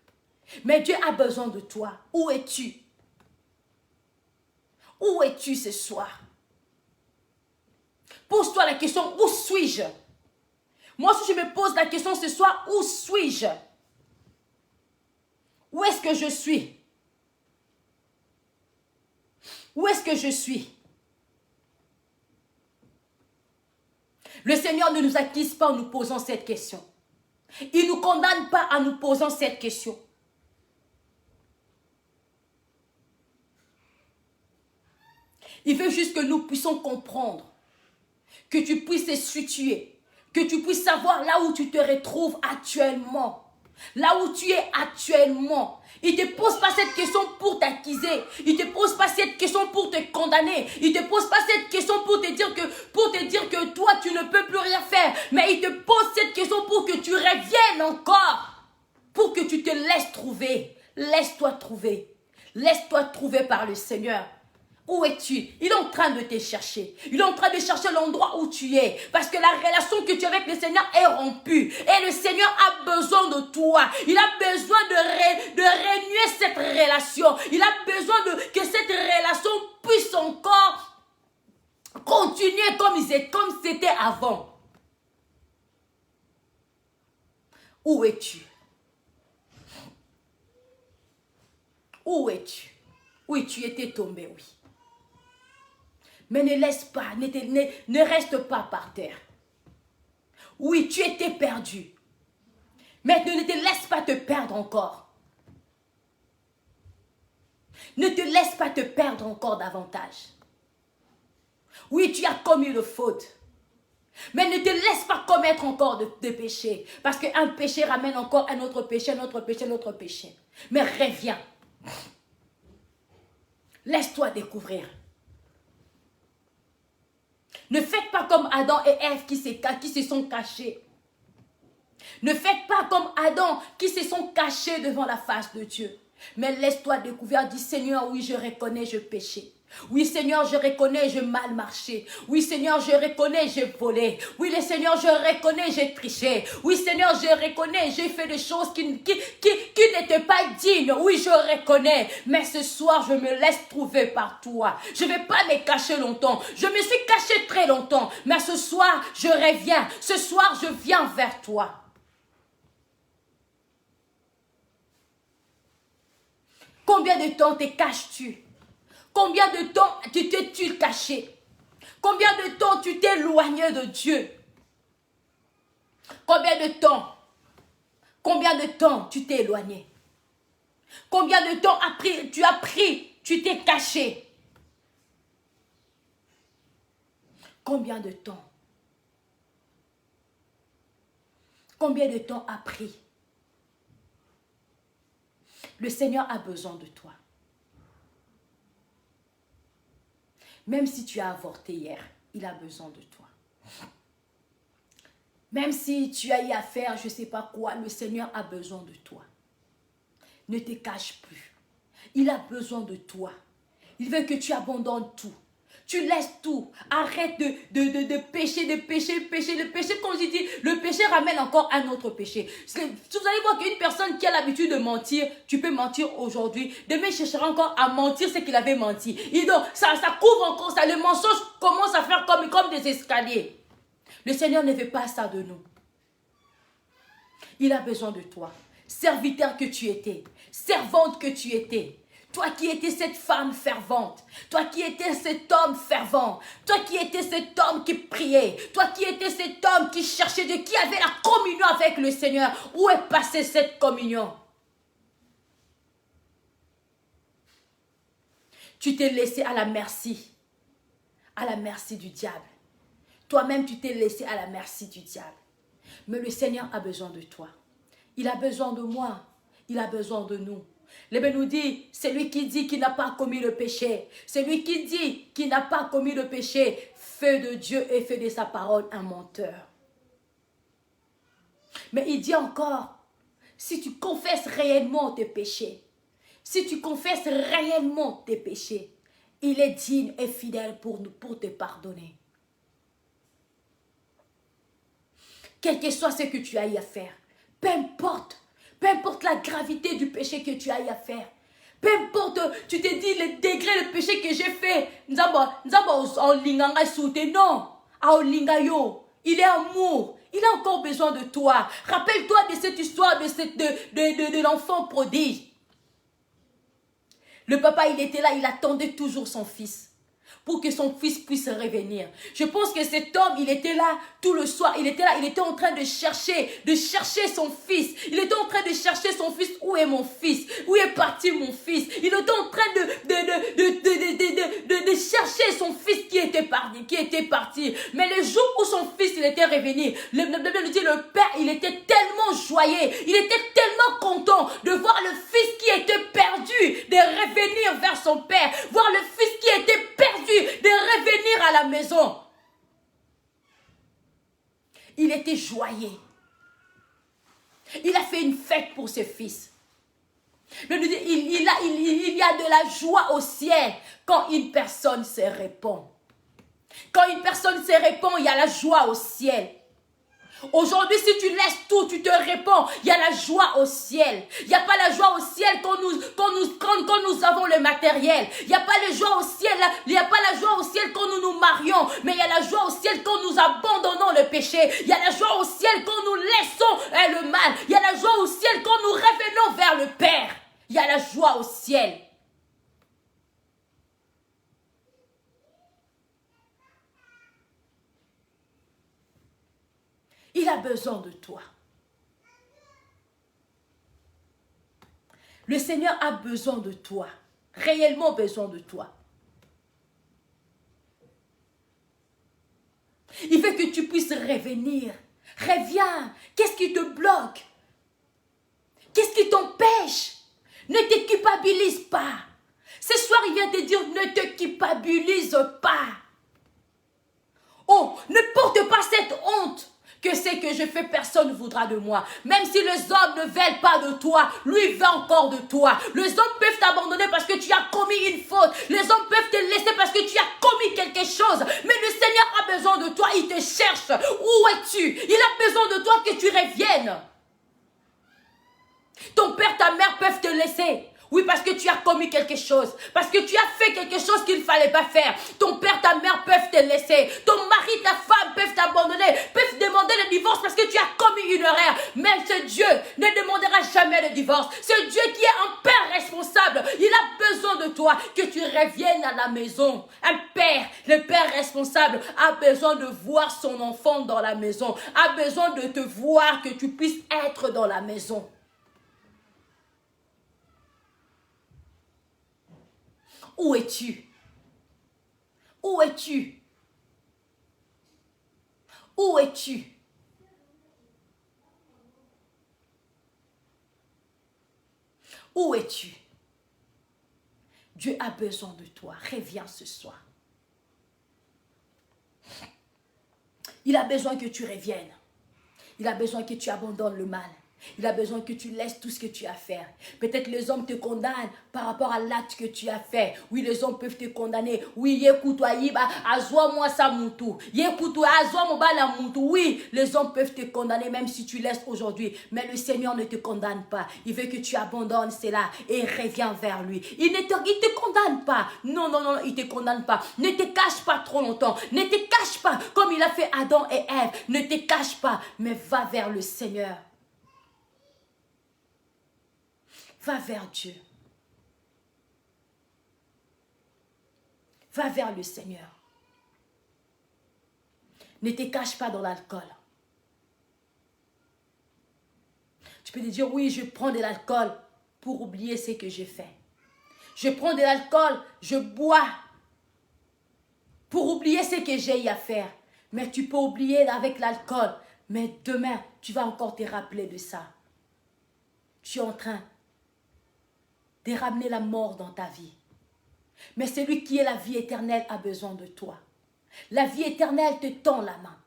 Mais Dieu a besoin de toi. Où es-tu? Où es-tu ce soir? Pose-toi la question, où suis-je? Moi, si je me pose la question ce soir, où suis-je? Où est-ce que je suis? Où est-ce que je suis? Le Seigneur ne nous accuse pas en nous posant cette question. Il ne nous condamne pas en nous posant cette question. Il veut juste que nous puissions comprendre, que tu puisses te situer, que tu puisses savoir là où tu te retrouves actuellement. Là où tu es actuellement. Il ne te pose pas cette question pour t'accuser. Il ne te pose pas cette question pour te condamner. Il ne te pose pas cette question pour te dire que toi, tu ne peux plus rien faire. Mais il te pose cette question pour que tu reviennes encore. Pour que tu te laisses trouver. Laisse-toi trouver. Laisse-toi trouver par le Seigneur. Où es-tu? Il est en train de te chercher. Il est en train de chercher l'endroit où tu es. Parce que la relation que tu as avec le Seigneur est rompue. Et le Seigneur a besoin de toi. Il a besoin de renouer cette relation. Il a besoin que cette relation puisse encore continuer comme c'était avant. Où es-tu? Où es-tu? Oui, tu étais tombé, oui. Mais ne laisse pas, ne reste pas par terre. Oui, tu étais perdu. Mais ne te laisse pas te perdre encore. Ne te laisse pas te perdre encore davantage. Oui, tu as commis une faute. Mais ne te laisse pas commettre encore de péchés. Parce qu'un péché ramène encore un autre péché, un autre péché, un autre péché. Mais reviens. Laisse-toi découvrir. Ne faites pas comme Adam et Ève qui se sont cachés. Ne faites pas comme Adam qui se sont cachés devant la face de Dieu. Mais laisse-toi découvrir, dis Seigneur, oui, je reconnais, je péchais. Oui, Seigneur, je reconnais, j'ai mal marché. Oui, Seigneur, je reconnais, j'ai volé. Oui, le Seigneur, je reconnais, j'ai triché. Oui, Seigneur, je reconnais, j'ai fait des choses qui n'étaient pas dignes. Oui, je reconnais. Mais ce soir, je me laisse trouver par toi. Je ne vais pas me cacher longtemps. Je me suis caché très longtemps. Mais ce soir, je reviens. Ce soir, je viens vers toi. Combien de temps te caches-tu? Combien de temps tu t'es-tu caché? Combien de temps tu t'es éloigné de Dieu? Combien de temps? Combien de temps tu t'es éloigné? Combien de temps tu t'es caché? Combien de temps? Combien de temps a pris? Le Seigneur a besoin de toi. Même si tu as avorté hier, il a besoin de toi. Même si tu as eu à faire je ne sais pas quoi, le Seigneur a besoin de toi. Ne te cache plus. Il a besoin de toi. Il veut que tu abandonnes tout. Tu laisses tout. Arrête de pécher, de pécher. Le péché, comme je dis, le péché ramène encore un autre péché. Vous allez voir qu'une personne qui a l'habitude de mentir, tu peux mentir aujourd'hui. Demain, il cherchera encore à mentir ce qu'il avait menti. Et donc, ça couvre encore ça. Le mensonge commence à faire comme des escaliers. Le Seigneur ne veut pas ça de nous. Il a besoin de toi. Serviteur que tu étais. Servante que tu étais. Toi qui étais cette femme fervente. Toi qui étais cet homme fervent. Toi qui étais cet homme qui priait. Toi qui étais cet homme qui cherchait Dieu. Qui avait la communion avec le Seigneur. Où est passée cette communion? Tu t'es laissé à la merci. À la merci du diable. Toi-même, tu t'es laissé à la merci du diable. Mais le Seigneur a besoin de toi. Il a besoin de moi. Il a besoin de nous. La Bible nous dit, c'est lui qui dit qu'il n'a pas commis le péché. C'est lui qui dit qu'il n'a pas commis le péché. Fait de Dieu et fait de sa parole un menteur. Mais il dit encore, si tu confesses réellement tes péchés, si tu confesses réellement tes péchés, il est digne et fidèle pour te pardonner. Quel que soit ce que tu as eu à faire, peu importe la gravité du péché que tu as eu à faire, peu importe, tu te dis le degré de péché que j'ai fait, non, il est amour, il a encore besoin de toi. Rappelle-toi de cette histoire de l'enfant prodige. Le papa, il était là, il attendait toujours son fils pour que son fils puisse revenir. Je pense que cet homme, il était là tout le soir, il était là, il était en train de chercher son fils. Il était en train de chercher son fils. Où est mon fils? Où est parti mon fils? Il était en train de chercher son fils qui était parti. Mais le jour où son fils, il était revenu, le père, il était tellement joyeux, il était tellement content de voir le fils qui était perdu, de revenir vers son père, voir le fils qui était perdu, de revenir à la maison. Il était joyeux. Il a fait une fête pour ses fils. Il y a de la joie au ciel quand une personne se répand. Quand une personne se répand, il y a la joie au ciel. Aujourd'hui, si tu laisses tout, tu te répands, il y a la joie au ciel. Il n'y a pas la joie au ciel quand nous avons le matériel. Il n'y a pas la joie au ciel, quand nous nous marions. Mais il y a la joie au ciel quand nous abandonnons le péché. Il y a la joie au ciel quand nous laissons le mal. Il y a la joie au ciel quand nous revenons vers le Père. Il y a la joie au ciel. Il a besoin de toi. Le Seigneur a besoin de toi. Réellement besoin de toi. Il veut que tu puisses revenir. Reviens. Qu'est-ce qui te bloque? Qu'est-ce qui t'empêche? Ne te culpabilise pas. Ce soir, il vient te dire, ne te culpabilise pas. Oh, ne porte pas cette honte. Que c'est que je fais, personne ne voudra de moi. Même si les hommes ne veulent pas de toi, lui veut encore de toi. Les hommes peuvent t'abandonner parce que tu as commis une faute. Les hommes peuvent te laisser parce que tu as commis quelque chose. Mais le Seigneur a besoin de toi, il te cherche. Où es-tu? Il a besoin de toi que tu reviennes. Ton père, ta mère peuvent te laisser. Oui, parce que tu as commis quelque chose. Parce que tu as fait quelque chose qu'il ne fallait pas faire. Ton père, ta mère peuvent te laisser. Ton mari, ta femme peuvent t'abandonner. Peuvent demander le divorce parce que tu as commis une erreur. Mais ce Dieu ne demandera jamais le divorce. Ce Dieu qui est un père responsable. Il a besoin de toi que tu reviennes à la maison. Un père, le père responsable a besoin de voir son enfant dans la maison. A besoin de te voir que tu puisses être dans la maison. Où es-tu? Où es-tu? Où es-tu? Où es-tu? Dieu a besoin de toi. Reviens ce soir. Il a besoin que tu reviennes. Il a besoin que tu abandonnes le mal. Il a besoin que tu laisses tout ce que tu as fait. Peut-être les hommes te condamnent par rapport à l'acte que tu as fait. Oui, les hommes peuvent te condamner. Oui, oui, les hommes peuvent te condamner même si tu laisses aujourd'hui. Mais le Seigneur ne te condamne pas. Il veut que tu abandonnes cela et reviens vers lui. Il ne te condamne pas. Non, il ne te condamne pas. Ne te cache pas trop longtemps. Ne te cache pas comme il a fait Adam et Ève. Ne te cache pas, mais va vers le Seigneur. Va vers Dieu. Va vers le Seigneur. Ne te cache pas dans l'alcool. Tu peux te dire, oui, je prends de l'alcool pour oublier ce que j'ai fait. Je prends de l'alcool, je bois pour oublier ce que j'ai eu à faire. Mais tu peux oublier avec l'alcool. Mais demain, tu vas encore te rappeler de ça. tu es en train de ramener la mort dans ta vie. Mais celui qui est la vie éternelle a besoin de toi. La vie éternelle te tend la main.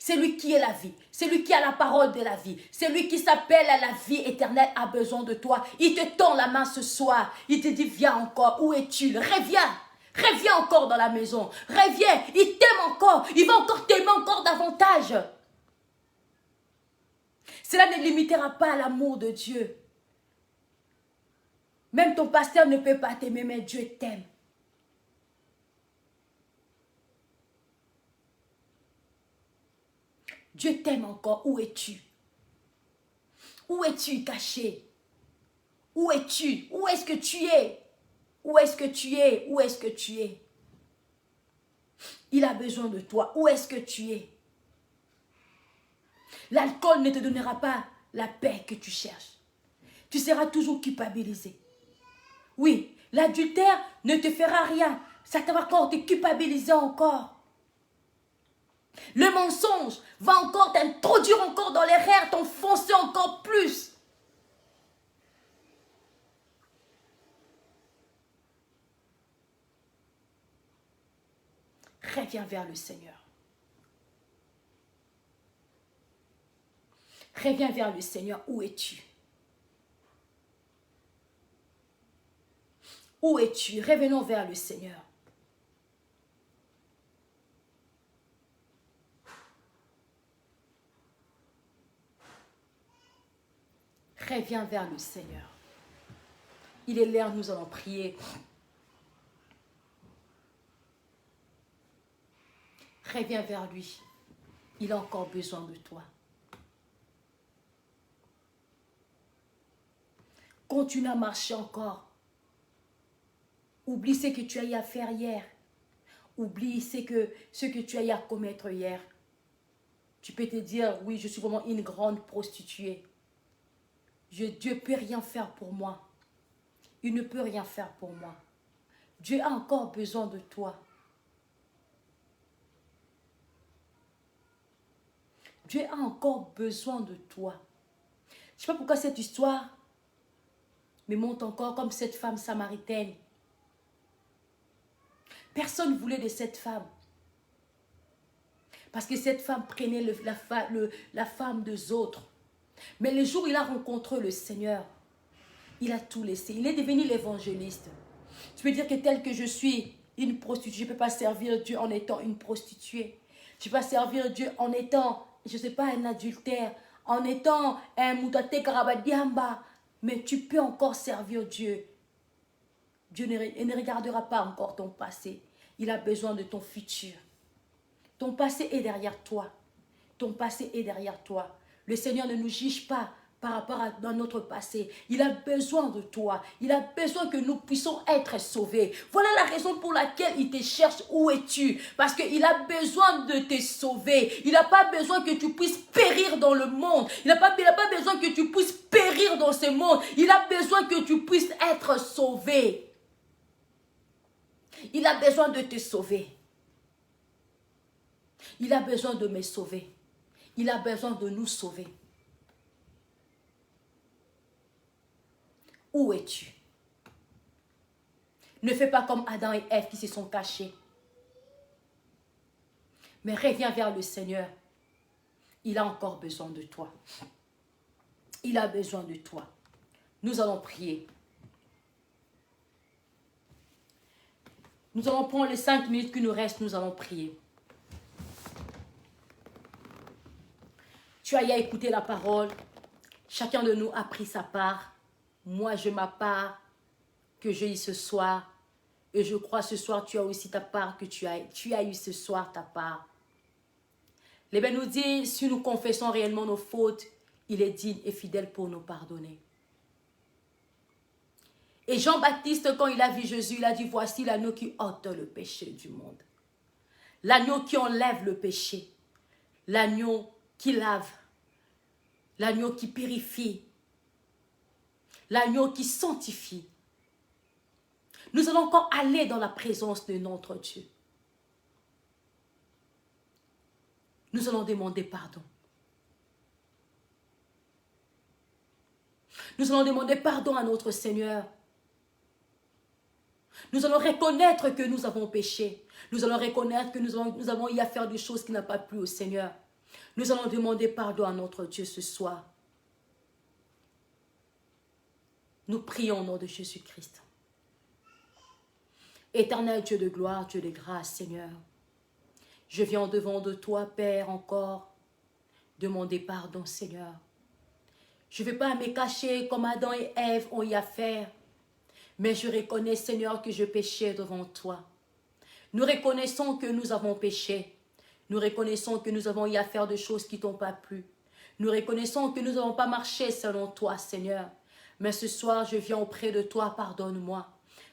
C'est lui qui est la vie, c'est lui qui a la parole de la vie, c'est lui qui s'appelle à la vie éternelle a besoin de toi. Il te tend la main ce soir, il te dit viens encore, où es-tu? Reviens, reviens encore dans la maison, reviens, il t'aime encore, il va encore t'aimer encore davantage. Cela ne limitera pas l'amour de Dieu. Même ton pasteur ne peut pas t'aimer, mais Dieu t'aime. Dieu t'aime encore. Où es-tu? Où es-tu caché? Où es-tu? Où est-ce que tu es? Où est-ce que tu es? Où est-ce que tu es? Il a besoin de toi. Où est-ce que tu es? L'alcool ne te donnera pas la paix que tu cherches. Tu seras toujours culpabilisé. Oui, l'adultère ne te fera rien. Ça va encore te culpabiliser encore. Le mensonge va encore t'introduire encore dans les rêves, t'enfoncer encore plus. Reviens vers le Seigneur. Reviens vers le Seigneur. Où es-tu? Où es-tu? Revenons vers le Seigneur. Reviens vers le Seigneur. Il est l'heure, nous allons prier. Reviens vers lui. Il a encore besoin de toi. Continue à marcher encore. Oublie ce que tu as eu à faire hier. Oublie ce que tu as eu à commettre hier. Tu peux te dire, oui, je suis vraiment une grande prostituée. Dieu ne peut rien faire pour moi. Il ne peut rien faire pour moi. Dieu a encore besoin de toi. Dieu a encore besoin de toi. Je ne sais pas pourquoi cette histoire me montre encore comme cette femme samaritaine. Personne ne voulait de cette femme. Parce que cette femme prenait la femme des autres. Mais le jour où il a rencontré le Seigneur, il a tout laissé. Il est devenu l'évangéliste. Tu peux dire que tel que je suis une prostituée, je ne peux pas servir Dieu en étant une prostituée. Je ne peux pas servir Dieu en étant, je ne sais pas, un adultère, en étant un moutate karabadiamba. Mais tu peux encore servir Dieu. Dieu ne regardera pas encore ton passé. Il a besoin de ton futur. Ton passé est derrière toi. Ton passé est derrière toi. Le Seigneur ne nous juge pas par rapport à dans notre passé. Il a besoin de toi. Il a besoin que nous puissions être sauvés. Voilà la raison pour laquelle il te cherche. Où es-tu? Parce qu'il a besoin de te sauver. Il n'a pas besoin que tu puisses périr dans le monde. Il n'a pas besoin que tu puisses périr dans ce monde. Il a besoin que tu puisses être sauvé. Il a besoin de te sauver. Il a besoin de me sauver. Il a besoin de nous sauver. Où es-tu? Ne fais pas comme Adam et Ève qui se sont cachés. Mais reviens vers le Seigneur. Il a encore besoin de toi. Il a besoin de toi. Nous allons prier. Nous allons prendre les 5 minutes qui nous restent. Nous allons prier. Tu as à écouter la parole. Chacun de nous a pris sa part. Moi, je ma part que j'ai eu ce soir. Et je crois ce soir, tu as aussi ta part que tu as eu ce soir ta part. L'Évêque nous dit, si nous confessons réellement nos fautes, il est digne et fidèle pour nous pardonner. Et Jean-Baptiste, quand il a vu Jésus, il a dit, voici l'agneau qui ôte le péché du monde. L'agneau qui enlève le péché. L'agneau qui lave. L'agneau qui purifie. L'agneau qui sanctifie. Nous allons encore aller dans la présence de notre Dieu. Nous allons demander pardon. Nous allons demander pardon à notre Seigneur. Nous allons reconnaître que nous avons péché. Nous allons reconnaître que nous avons eu à faire des choses qui n'ont pas plu au Seigneur. Nous allons demander pardon à notre Dieu ce soir. Nous prions au nom de Jésus-Christ. Éternel Dieu de gloire, Dieu de grâce, Seigneur. Je viens devant de toi, Père, encore, demander pardon, Seigneur. Je ne vais pas me cacher comme Adam et Ève ont eu à faire. Mais je reconnais, Seigneur, que je péchais devant toi. Nous reconnaissons que nous avons péché. Nous reconnaissons que nous avons eu à faire des choses qui ne t'ont pas plu. Nous reconnaissons que nous n'avons pas marché selon toi, Seigneur. Mais ce soir, je viens auprès de toi, pardonne-moi.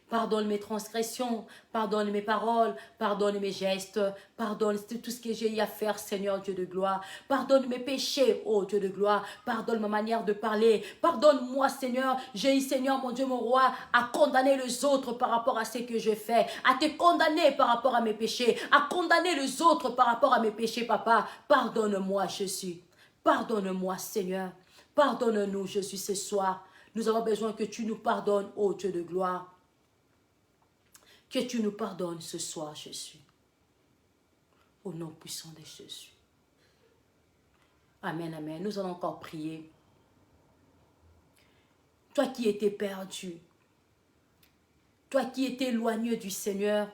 Pardonne mes transgressions, pardonne mes paroles, pardonne mes gestes, pardonne tout ce que j'ai eu à faire, Seigneur Dieu de gloire. Pardonne mes péchés, ô Dieu de gloire. Pardonne ma manière de parler. Pardonne-moi, Seigneur. J'ai eu, Seigneur, mon Dieu, mon roi, à condamner les autres par rapport à ce que je fais, à te condamner par rapport à mes péchés, à condamner les autres par rapport à mes péchés, Papa. Pardonne-moi, Jésus. Pardonne-moi, Seigneur. Pardonne-nous, Jésus, ce soir. Nous avons besoin que tu nous pardonnes, ô Dieu de gloire. Que tu nous pardonnes ce soir, Jésus. Au nom puissant de Jésus. Amen, amen. Nous allons encore prier. Toi qui étais perdu, toi qui étais éloigné du Seigneur,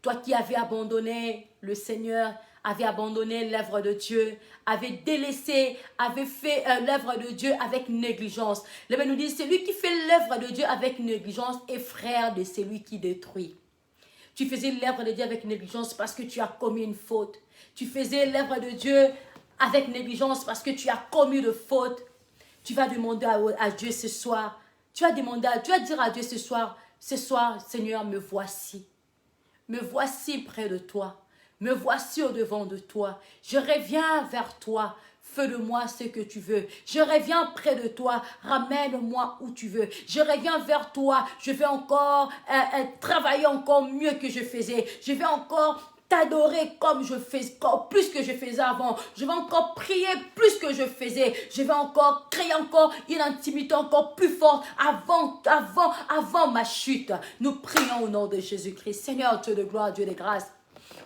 toi qui avais abandonné le Seigneur, avait abandonné l'œuvre de Dieu, avait délaissé, avait fait l'œuvre de Dieu avec négligence. La Bible nous dit, celui qui fait l'œuvre de Dieu avec négligence est frère de celui qui détruit. Tu faisais l'œuvre de Dieu avec négligence parce que tu as commis une faute. Tu faisais l'œuvre de Dieu avec négligence parce que tu as commis de faute. Tu vas demander à Dieu ce soir, tu vas dire à Dieu ce soir, Seigneur, me voici. Me voici près de toi. Me voici au-devant de toi. Je reviens vers toi. Fais de moi ce que tu veux. Je reviens près de toi. Ramène-moi où tu veux. Je reviens vers toi. Je vais encore travailler encore mieux que je faisais. Je vais encore t'adorer comme je fais, plus que je faisais avant. Je vais encore prier plus que je faisais. Je vais encore créer encore une intimité encore plus forte avant ma chute. Nous prions au nom de Jésus-Christ. Seigneur, Dieu de gloire, Dieu de grâce.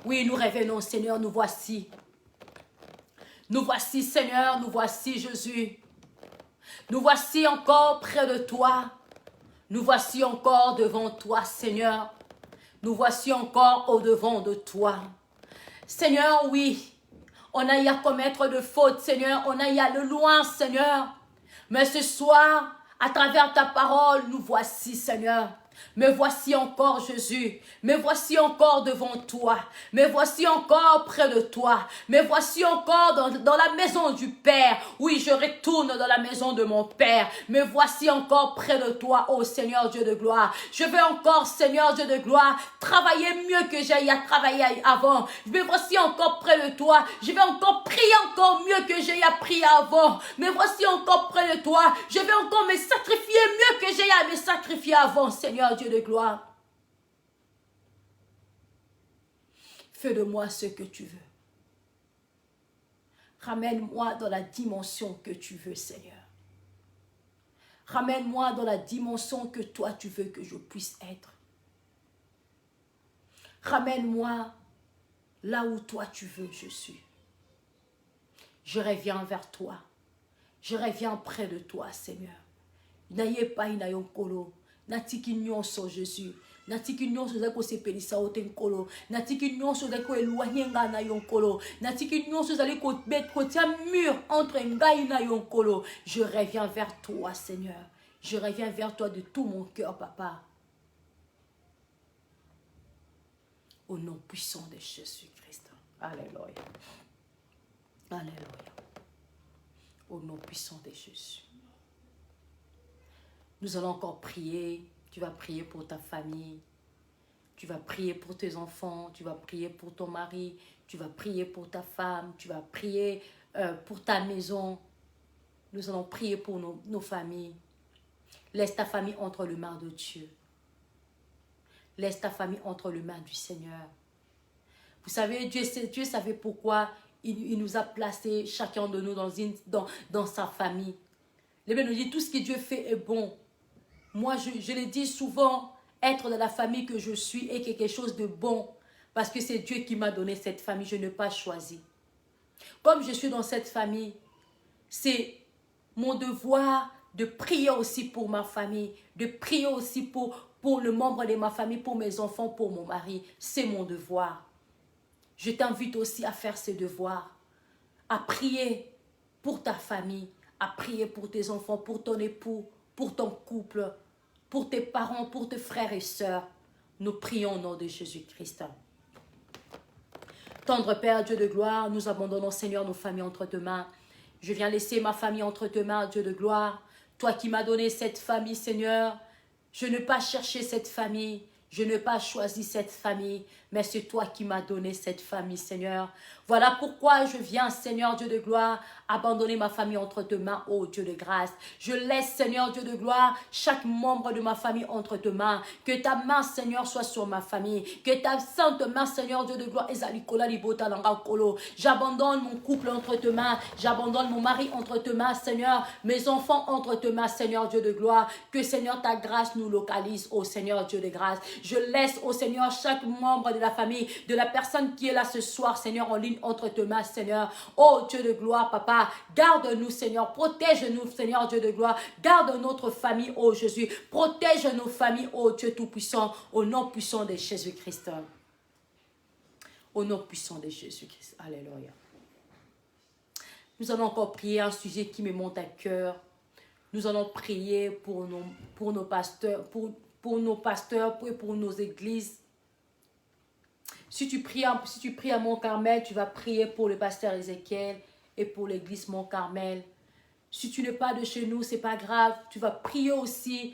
Oui, nous revenons, Seigneur, nous voici. Nous voici, Seigneur, nous voici, Jésus. Nous voici encore près de toi. Nous voici encore devant toi, Seigneur. Nous voici encore au-devant de toi. Seigneur, oui, on a eu à commettre de fautes, Seigneur. On a eu à le loin, Seigneur. Mais ce soir, à travers ta parole, nous voici, Seigneur. Me voici encore, Jésus. Me voici encore devant toi. Me voici encore près de toi. Me voici encore dans la maison du Père. Oui, je retourne dans la maison de mon Père. Me voici encore près de toi, ô Seigneur Dieu de gloire. Je vais encore, Seigneur Dieu de gloire, travailler mieux que j'ai à travailler avant. Me voici encore près de toi. Je vais encore prier encore mieux que j'ai à prier avant. Me voici encore près de toi. Je vais encore me sacrifier mieux que j'ai à me sacrifier avant, Seigneur Dieu de gloire. Fais de moi ce que tu veux. Ramène-moi dans la dimension que tu veux, Seigneur. Ramène-moi dans la dimension que toi tu veux que je puisse être. Ramène-moi là où toi tu veux je suis. Je reviens vers toi. Je reviens près de toi, Seigneur. N'ayez pas une kolo. Natiki nyonso Jésus. Natiki nyonso zako sepelisa otenkolo. Natiki nyonso zako éloigner nga na yonkolo. Natiki nyonso zako tia mur entre ngai na yonkolo. Je reviens vers toi, Seigneur. Je reviens vers toi de tout mon cœur, Papa. Au nom puissant de Jésus-Christ. Alléluia. Alléluia. Au nom puissant de Jésus. Nous allons encore prier. Tu vas prier pour ta famille. Tu vas prier pour tes enfants. Tu vas prier pour ton mari. Tu vas prier pour ta femme. Tu vas prier pour ta maison. Nous allons prier pour nos familles. Laisse ta famille entre les mains de Dieu. Laisse ta famille entre les mains du Seigneur. Vous savez, Dieu savait pourquoi il nous a placés, chacun de nous, dans sa famille. La Bible nous dit, tout ce que Dieu fait est bon. Moi, je le dis souvent, être dans la famille que je suis est quelque chose de bon. Parce que c'est Dieu qui m'a donné cette famille, je n'ai pas choisi. Comme je suis dans cette famille, c'est mon devoir de prier aussi pour ma famille, de prier aussi pour le membre de ma famille, pour mes enfants, pour mon mari. C'est mon devoir. Je t'invite aussi à faire ce devoir, à prier pour ta famille, à prier pour tes enfants, pour ton époux, pour ton couple, pour tes parents, pour tes frères et sœurs. Nous prions au nom de Jésus-Christ. Tendre Père, Dieu de gloire, nous abandonnons, Seigneur, nos familles entre tes mains. Je viens laisser ma famille entre tes mains, Dieu de gloire. Toi qui m'as donné cette famille, Seigneur, je n'ai pas cherché cette famille, je n'ai pas choisi cette famille, mais c'est toi qui m'as donné cette famille, Seigneur. Voilà pourquoi je viens, Seigneur Dieu de gloire, abandonner ma famille entre tes mains, ô Dieu de grâce. Je laisse, Seigneur Dieu de gloire, chaque membre de ma famille entre tes mains. Que ta main, Seigneur, soit sur ma famille. Que ta sainte main, Seigneur Dieu de gloire, j'abandonne mon couple entre tes mains. J'abandonne mon mari entre tes mains, Seigneur. Mes enfants entre tes mains, Seigneur Dieu de gloire. Que, Seigneur, ta grâce nous localise, ô Seigneur Dieu de grâce. Je laisse, ô Seigneur, chaque membre de la famille, de la personne qui est là ce soir, Seigneur, en ligne entre tes mains, Seigneur. Oh Dieu de gloire, Papa, garde-nous, Seigneur. Protège-nous, Seigneur Dieu de gloire. Garde notre famille, oh Jésus. Protège nos familles, oh Dieu Tout-Puissant, au nom puissant de Jésus-Christ. Au nom puissant de Jésus-Christ. Alléluia. Nous allons encore prier un sujet qui me monte à cœur. Nous allons prier pour nos pasteurs, pour nos pasteurs et pour nos églises. Si tu pries à Mont-Carmel, tu vas prier pour le pasteur Ézéchiel et pour l'église Mont-Carmel. Si tu n'es pas de chez nous, ce n'est pas grave. Tu vas prier aussi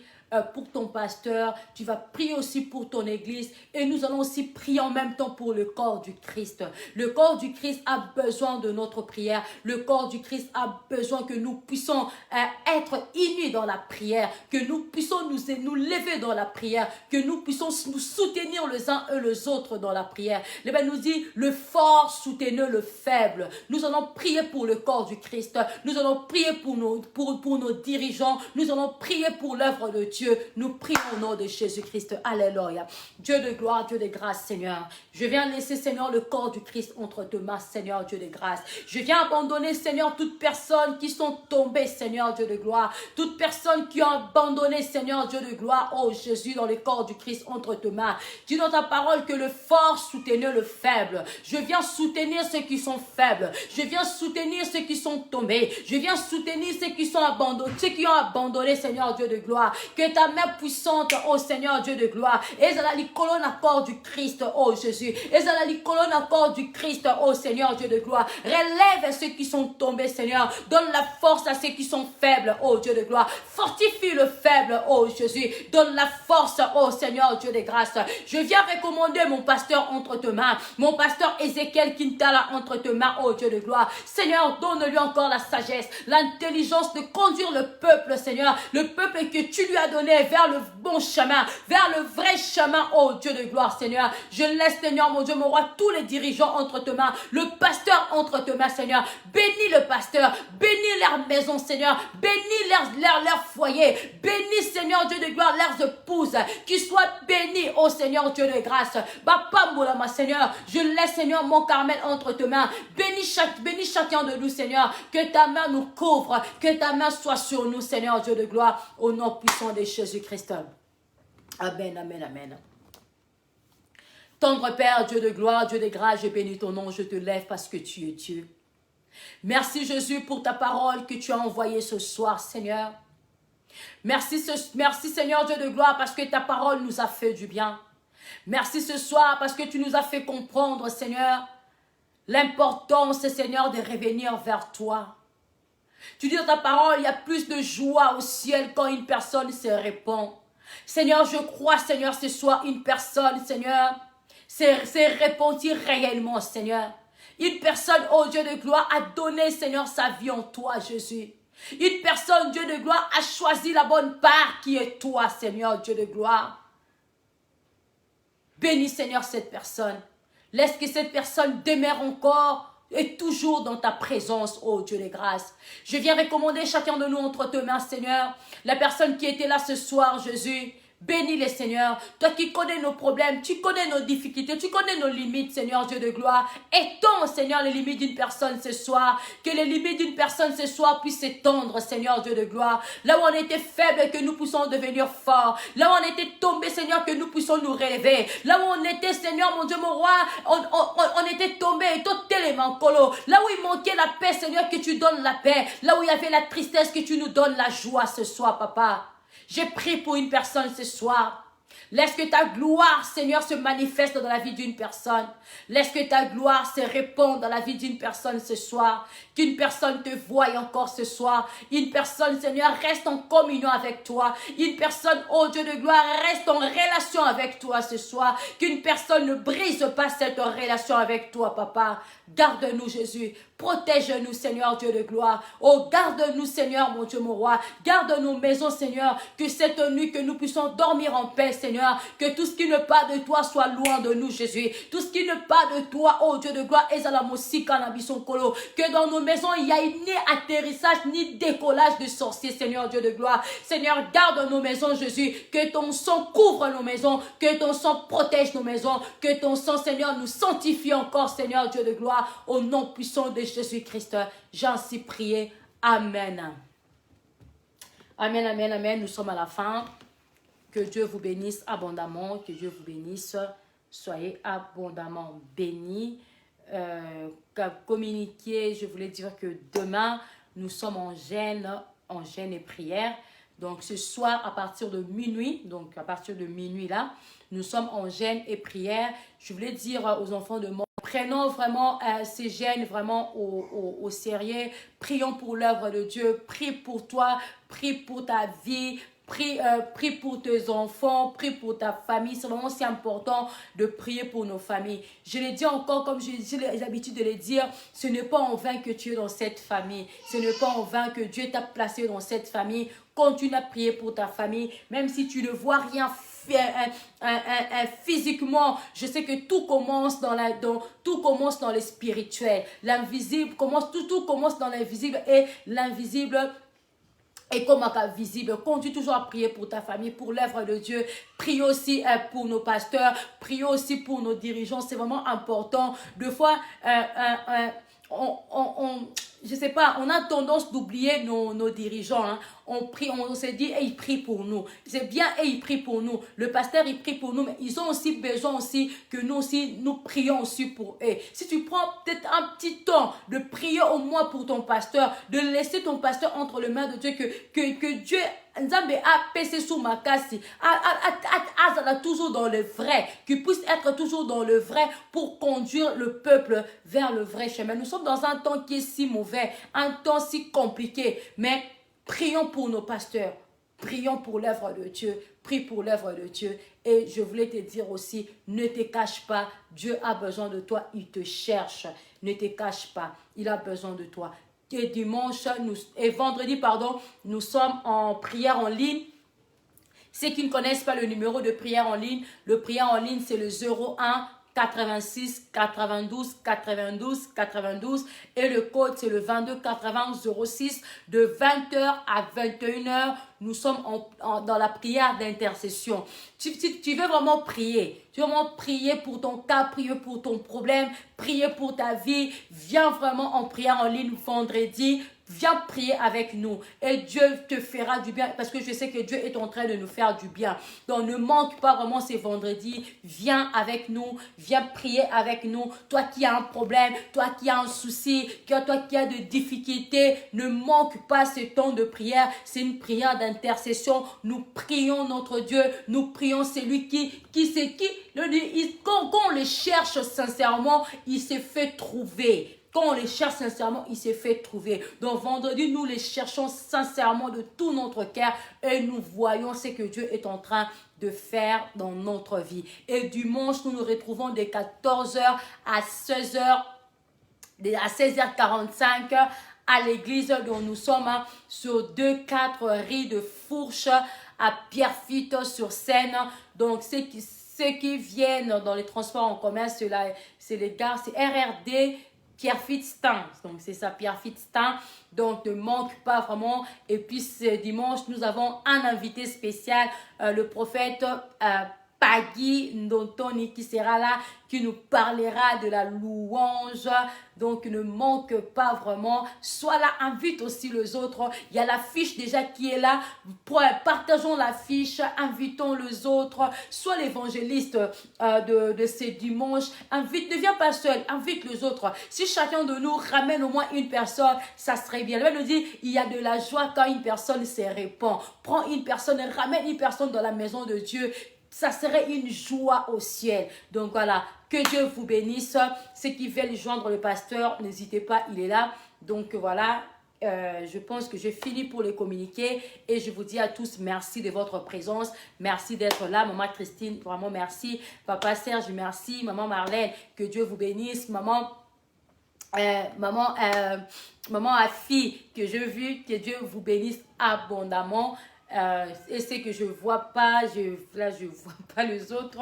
pour ton pasteur. Tu vas prier aussi pour ton église. Et nous allons aussi prier en même temps pour le corps du Christ. Le corps du Christ a besoin de notre prière. Le corps du Christ a besoin que nous puissions être unis dans la prière. Que nous puissions nous lever dans la prière. Que nous puissions nous soutenir les uns et les autres dans la prière. La Bible nous dit, le fort soutenez le faible. Nous allons prier pour le corps du Christ. Nous allons prier pour nos dirigeants. Nous allons prier pour l'œuvre de Dieu. Nous prions au nom de Jésus-Christ. Alléluia. Dieu de gloire, Dieu de grâce, Seigneur. Je viens laisser, Seigneur, le corps du Christ entre tes mains, Seigneur, Dieu de grâce. Je viens abandonner, Seigneur, toutes personnes qui sont tombées, Seigneur, Dieu de gloire. Toutes personnes qui ont abandonné, Seigneur, Dieu de gloire, oh Jésus, dans le corps du Christ entre tes mains. Dis dans ta parole que le fort soutenait le faible. Je viens soutenir ceux qui sont faibles. Je viens soutenir ceux qui sont tombés. Je viens soutenir ceux qui sont abandonnés, ceux qui ont abandonné, Seigneur, Dieu de gloire. Que ta main puissante, oh Seigneur Dieu de gloire, et la colonne à corps du Christ, oh Jésus, et la colonne à corps du Christ, oh Seigneur Dieu de gloire, relève ceux qui sont tombés, Seigneur, donne la force à ceux qui sont faibles, oh Dieu de gloire, fortifie le faible, oh Jésus, donne la force, oh Seigneur Dieu de grâce. Je viens recommander mon pasteur entre tes mains, mon pasteur Ézéchiel Quintala entre tes mains, oh Dieu de gloire. Seigneur, donne-lui encore la sagesse, l'intelligence de conduire le peuple, Seigneur, le peuple que tu lui as donné vers le bon chemin, vers le vrai chemin, oh Dieu de gloire, Seigneur. Je laisse, Seigneur, mon Dieu, mon roi, tous les dirigeants entre tes mains, le pasteur entre tes mains, Seigneur. Bénis le pasteur, bénis leur maison, Seigneur, bénis leur foyer, bénis, Seigneur, Dieu de gloire, leurs épouses, qu'ils soient bénis, oh Seigneur, Dieu de grâce. Bapa Moulama, Seigneur, je laisse, Seigneur, mon Carmel entre tes mains. Bénis chacun de nous, Seigneur, que ta main nous couvre, que ta main soit sur nous, Seigneur, Dieu de gloire, au nom puissant de Jésus-Christ. Amen, amen, amen. Tendre Père, Dieu de gloire, Dieu de grâce, je bénis ton nom, je te lève parce que tu es Dieu. Merci Jésus pour ta parole que tu as envoyée ce soir, Seigneur. Merci Seigneur Dieu de gloire parce que ta parole nous a fait du bien. Merci ce soir parce que tu nous as fait comprendre, Seigneur, l'importance, Seigneur, de revenir vers toi. Tu dis dans ta parole, il y a plus de joie au ciel quand une personne se répand. Seigneur, je crois, Seigneur, ce soir, une personne, Seigneur, s'est répandue réellement, Seigneur. Une personne, oh Dieu de gloire, a donné, Seigneur, sa vie en toi, Jésus. Une personne, Dieu de gloire, a choisi la bonne part qui est toi, Seigneur, Dieu de gloire. Bénis, Seigneur, cette personne. Laisse que cette personne demeure encore et toujours dans ta présence, oh Dieu des grâces. Je viens recommander chacun de nous entre tes mains, Seigneur. La personne qui était là ce soir, Jésus, bénis les Seigneur. Toi qui connais nos problèmes, tu connais nos difficultés, tu connais nos limites, Seigneur Dieu de gloire. Étends, Seigneur, les limites d'une personne ce soir. Que les limites d'une personne ce soir puissent s'étendre, Seigneur Dieu de gloire. Là où on était faible, que nous puissions devenir forts. Là où on était tombé, Seigneur, que nous puissions nous relever. Là où on était, Seigneur, mon Dieu, mon roi, on était tombé, totalement colo. Là où il manquait la paix, Seigneur, que tu donnes la paix. Là où il y avait la tristesse, que tu nous donnes la joie ce soir, papa. J'ai prié pour une personne ce soir. Laisse que ta gloire, Seigneur, se manifeste dans la vie d'une personne. Laisse que ta gloire se répande dans la vie d'une personne ce soir. Qu'une personne te voie encore ce soir. Une personne, Seigneur, reste en communion avec toi. Une personne, oh Dieu de gloire, reste en relation avec toi ce soir. Qu'une personne ne brise pas cette relation avec toi, papa. Garde-nous, Jésus. Protège-nous, Seigneur, Dieu de gloire. Oh, garde-nous, Seigneur, mon Dieu, mon roi. Garde nos maisons, Seigneur. Que cette nuit, que nous puissions dormir en paix, Seigneur. Que tout ce qui n'est pas de toi soit loin de nous, Jésus. Tout ce qui n'est pas de toi, oh Dieu de gloire, que dans nos maisons, il n'y ait ni atterrissage, ni décollage de sorciers, Seigneur, Dieu de gloire. Seigneur, garde nos maisons, Jésus. Que ton sang couvre nos maisons. Que ton sang protège nos maisons. Que ton sang, Seigneur, nous sanctifie encore, Seigneur, Dieu de gloire. Au nom puissant de Jésus-Christ, j'ai ainsi prié. Amen. Amen, amen, amen. Nous sommes à la fin. Que Dieu vous bénisse abondamment. Que Dieu vous bénisse. Soyez abondamment bénis. Communiquer, je voulais dire que demain, nous sommes en jeûne et prière. Donc ce soir, à partir de minuit, là, nous sommes en jeûne et prière. Je voulais dire aux enfants de mon prenons vraiment ces gènes vraiment au sérieux. Prions pour l'œuvre de Dieu. Prie pour toi. Prie pour ta vie. Prie pour tes enfants. Prie pour ta famille. C'est vraiment si important de prier pour nos familles. Je l'ai dit encore, comme j'ai l'habitude de le dire, ce n'est pas en vain que tu es dans cette famille. Ce n'est pas en vain que Dieu t'a placé dans cette famille. Continue à prier pour ta famille. Même si tu ne vois rien physiquement, je sais que tout commence dans le spirituel. L'invisible commence, tout commence dans l'invisible et l'invisible est comme visible. Continue toujours à prier pour ta famille, pour l'œuvre de Dieu. Prie aussi pour nos pasteurs, prie aussi pour nos dirigeants. C'est vraiment important. Deux fois, je sais pas, on a tendance d'oublier nos dirigeants. Hein. On se dit, et ils prient pour nous. C'est bien, et ils prient pour nous. Le pasteur, il prie pour nous, mais ils ont aussi besoin aussi que nous aussi, nous prions aussi pour eux. Si tu prends peut-être un petit temps de prier au moins pour ton pasteur, de laisser ton pasteur entre les mains de Dieu, que Dieu Nzambe a pesé sous ma casse, a toujours dans le vrai, qu'il puisse être toujours dans le vrai pour conduire le peuple vers le vrai chemin. Nous sommes dans un temps qui est si mauvais, un temps si compliqué, mais prions pour nos pasteurs, prions pour l'œuvre de Dieu, prie pour l'œuvre de Dieu. Et je voulais te dire aussi, ne te cache pas, Dieu a besoin de toi, il te cherche, ne te cache pas, il a besoin de toi. Et dimanche et vendredi, nous sommes en prière en ligne. Ceux qui ne connaissent pas le numéro de prière en ligne, le prière en ligne c'est le 01 86 92 92 92 et le code c'est le 22 80 06 de 20h à 21h. Nous sommes dans la prière d'intercession. Tu veux vraiment prier, tu veux vraiment prier pour ton cas, prier pour ton problème, prier pour ta vie, viens vraiment en prière en ligne vendredi. Viens prier avec nous et Dieu te fera du bien parce que je sais que Dieu est en train de nous faire du bien. Donc ne manque pas vraiment ces vendredis. Viens avec nous, viens prier avec nous. Toi qui as un problème, toi qui as un souci, toi qui as des difficultés, ne manque pas ce temps de prière. C'est une prière d'intercession. Nous prions notre Dieu, nous prions celui quand on le cherche sincèrement, il s'est fait trouver. Quand on les cherche sincèrement, il s'est fait trouver. Donc vendredi, nous les cherchons sincèrement de tout notre cœur et nous voyons ce que Dieu est en train de faire dans notre vie. Et dimanche, nous nous retrouvons de 14h à 16h, à 16h45 à l'église dont nous sommes sur 2-4 rue de Fourche à Pierrefitte sur Seine. Donc ceux qui viennent dans les transports en commun, c'est les gares, c'est RRD. Pierre Fitztin. Donc, c'est ça, Pierre Fitztin. Donc, ne manque pas vraiment. Et puis, ce dimanche, nous avons un invité spécial, le prophète Paggy Ndotoni qui sera là, qui nous parlera de la louange. Donc, ne manque pas vraiment. Sois là, invite aussi les autres. Il y a l'affiche déjà qui est là. Partageons l'affiche, invitons les autres. Sois l'évangéliste de ces dimanches. Invite, ne viens pas seul, invite les autres. Si chacun de nous ramène au moins une personne, ça serait bien. Le Bible nous dit, il y a de la joie quand une personne se répand. Prends une personne et ramène une personne dans la maison de Dieu. Ça serait une joie au ciel. Donc voilà, que Dieu vous bénisse. Ceux qui veulent joindre le pasteur, n'hésitez pas, il est là. Donc voilà, je pense que j'ai fini pour les communiquer. Et je vous dis à tous merci de votre présence. Merci d'être là. Maman Christine, vraiment merci. Papa Serge, merci. Maman Marlène, que Dieu vous bénisse. Maman Afi, que je vu, que Dieu vous bénisse abondamment. Et c'est que je vois pas, là je vois pas les autres.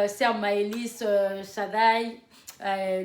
Sœur Maëlys, Shadai,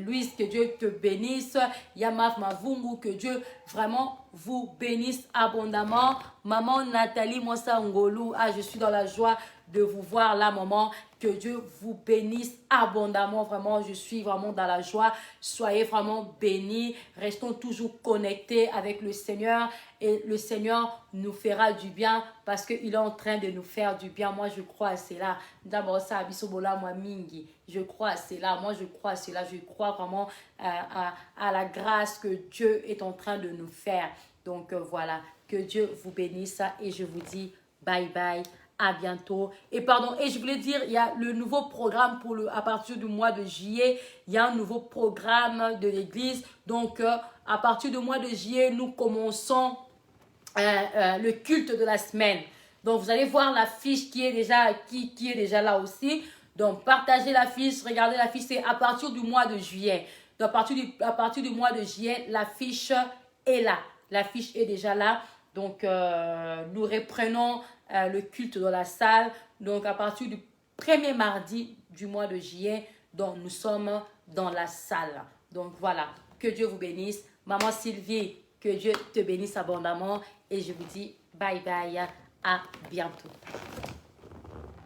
Louise, que Dieu te bénisse. Yamaf Mavungu, que Dieu vraiment vous bénisse abondamment. Maman Nathalie Mossa Ngolou, je suis dans la joie de vous voir là, maman. Que Dieu vous bénisse abondamment. Vraiment, je suis vraiment dans la joie. Soyez vraiment bénis. Restons toujours connectés avec le Seigneur. Et le Seigneur nous fera du bien parce qu'il est en train de nous faire du bien. Moi, je crois à cela. D'abord, ça, Abisobola, moi, Mingi. Je crois à cela. Moi, je crois à cela. Je crois vraiment à la grâce que Dieu est en train de nous faire. Donc, voilà. Que Dieu vous bénisse. Et je vous dis bye bye. À bientôt. Et pardon, et je voulais dire, il y a le nouveau programme à partir du mois de juillet. Il y a un nouveau programme de l'église. Donc, à partir du mois de juillet, nous commençons le culte de la semaine. Donc, vous allez voir l'affiche qui est déjà là aussi. Donc, partagez l'affiche, regardez l'affiche. C'est à partir du mois de juillet. Donc, à partir du mois de juillet, l'affiche est là. L'affiche est déjà là. Donc, nous reprenons le culte dans la salle. Donc, à partir du premier mardi du mois de juillet, donc, nous sommes dans la salle. Donc, voilà. Que Dieu vous bénisse. Maman Sylvie, que Dieu te bénisse abondamment. Et je vous dis bye bye. À bientôt.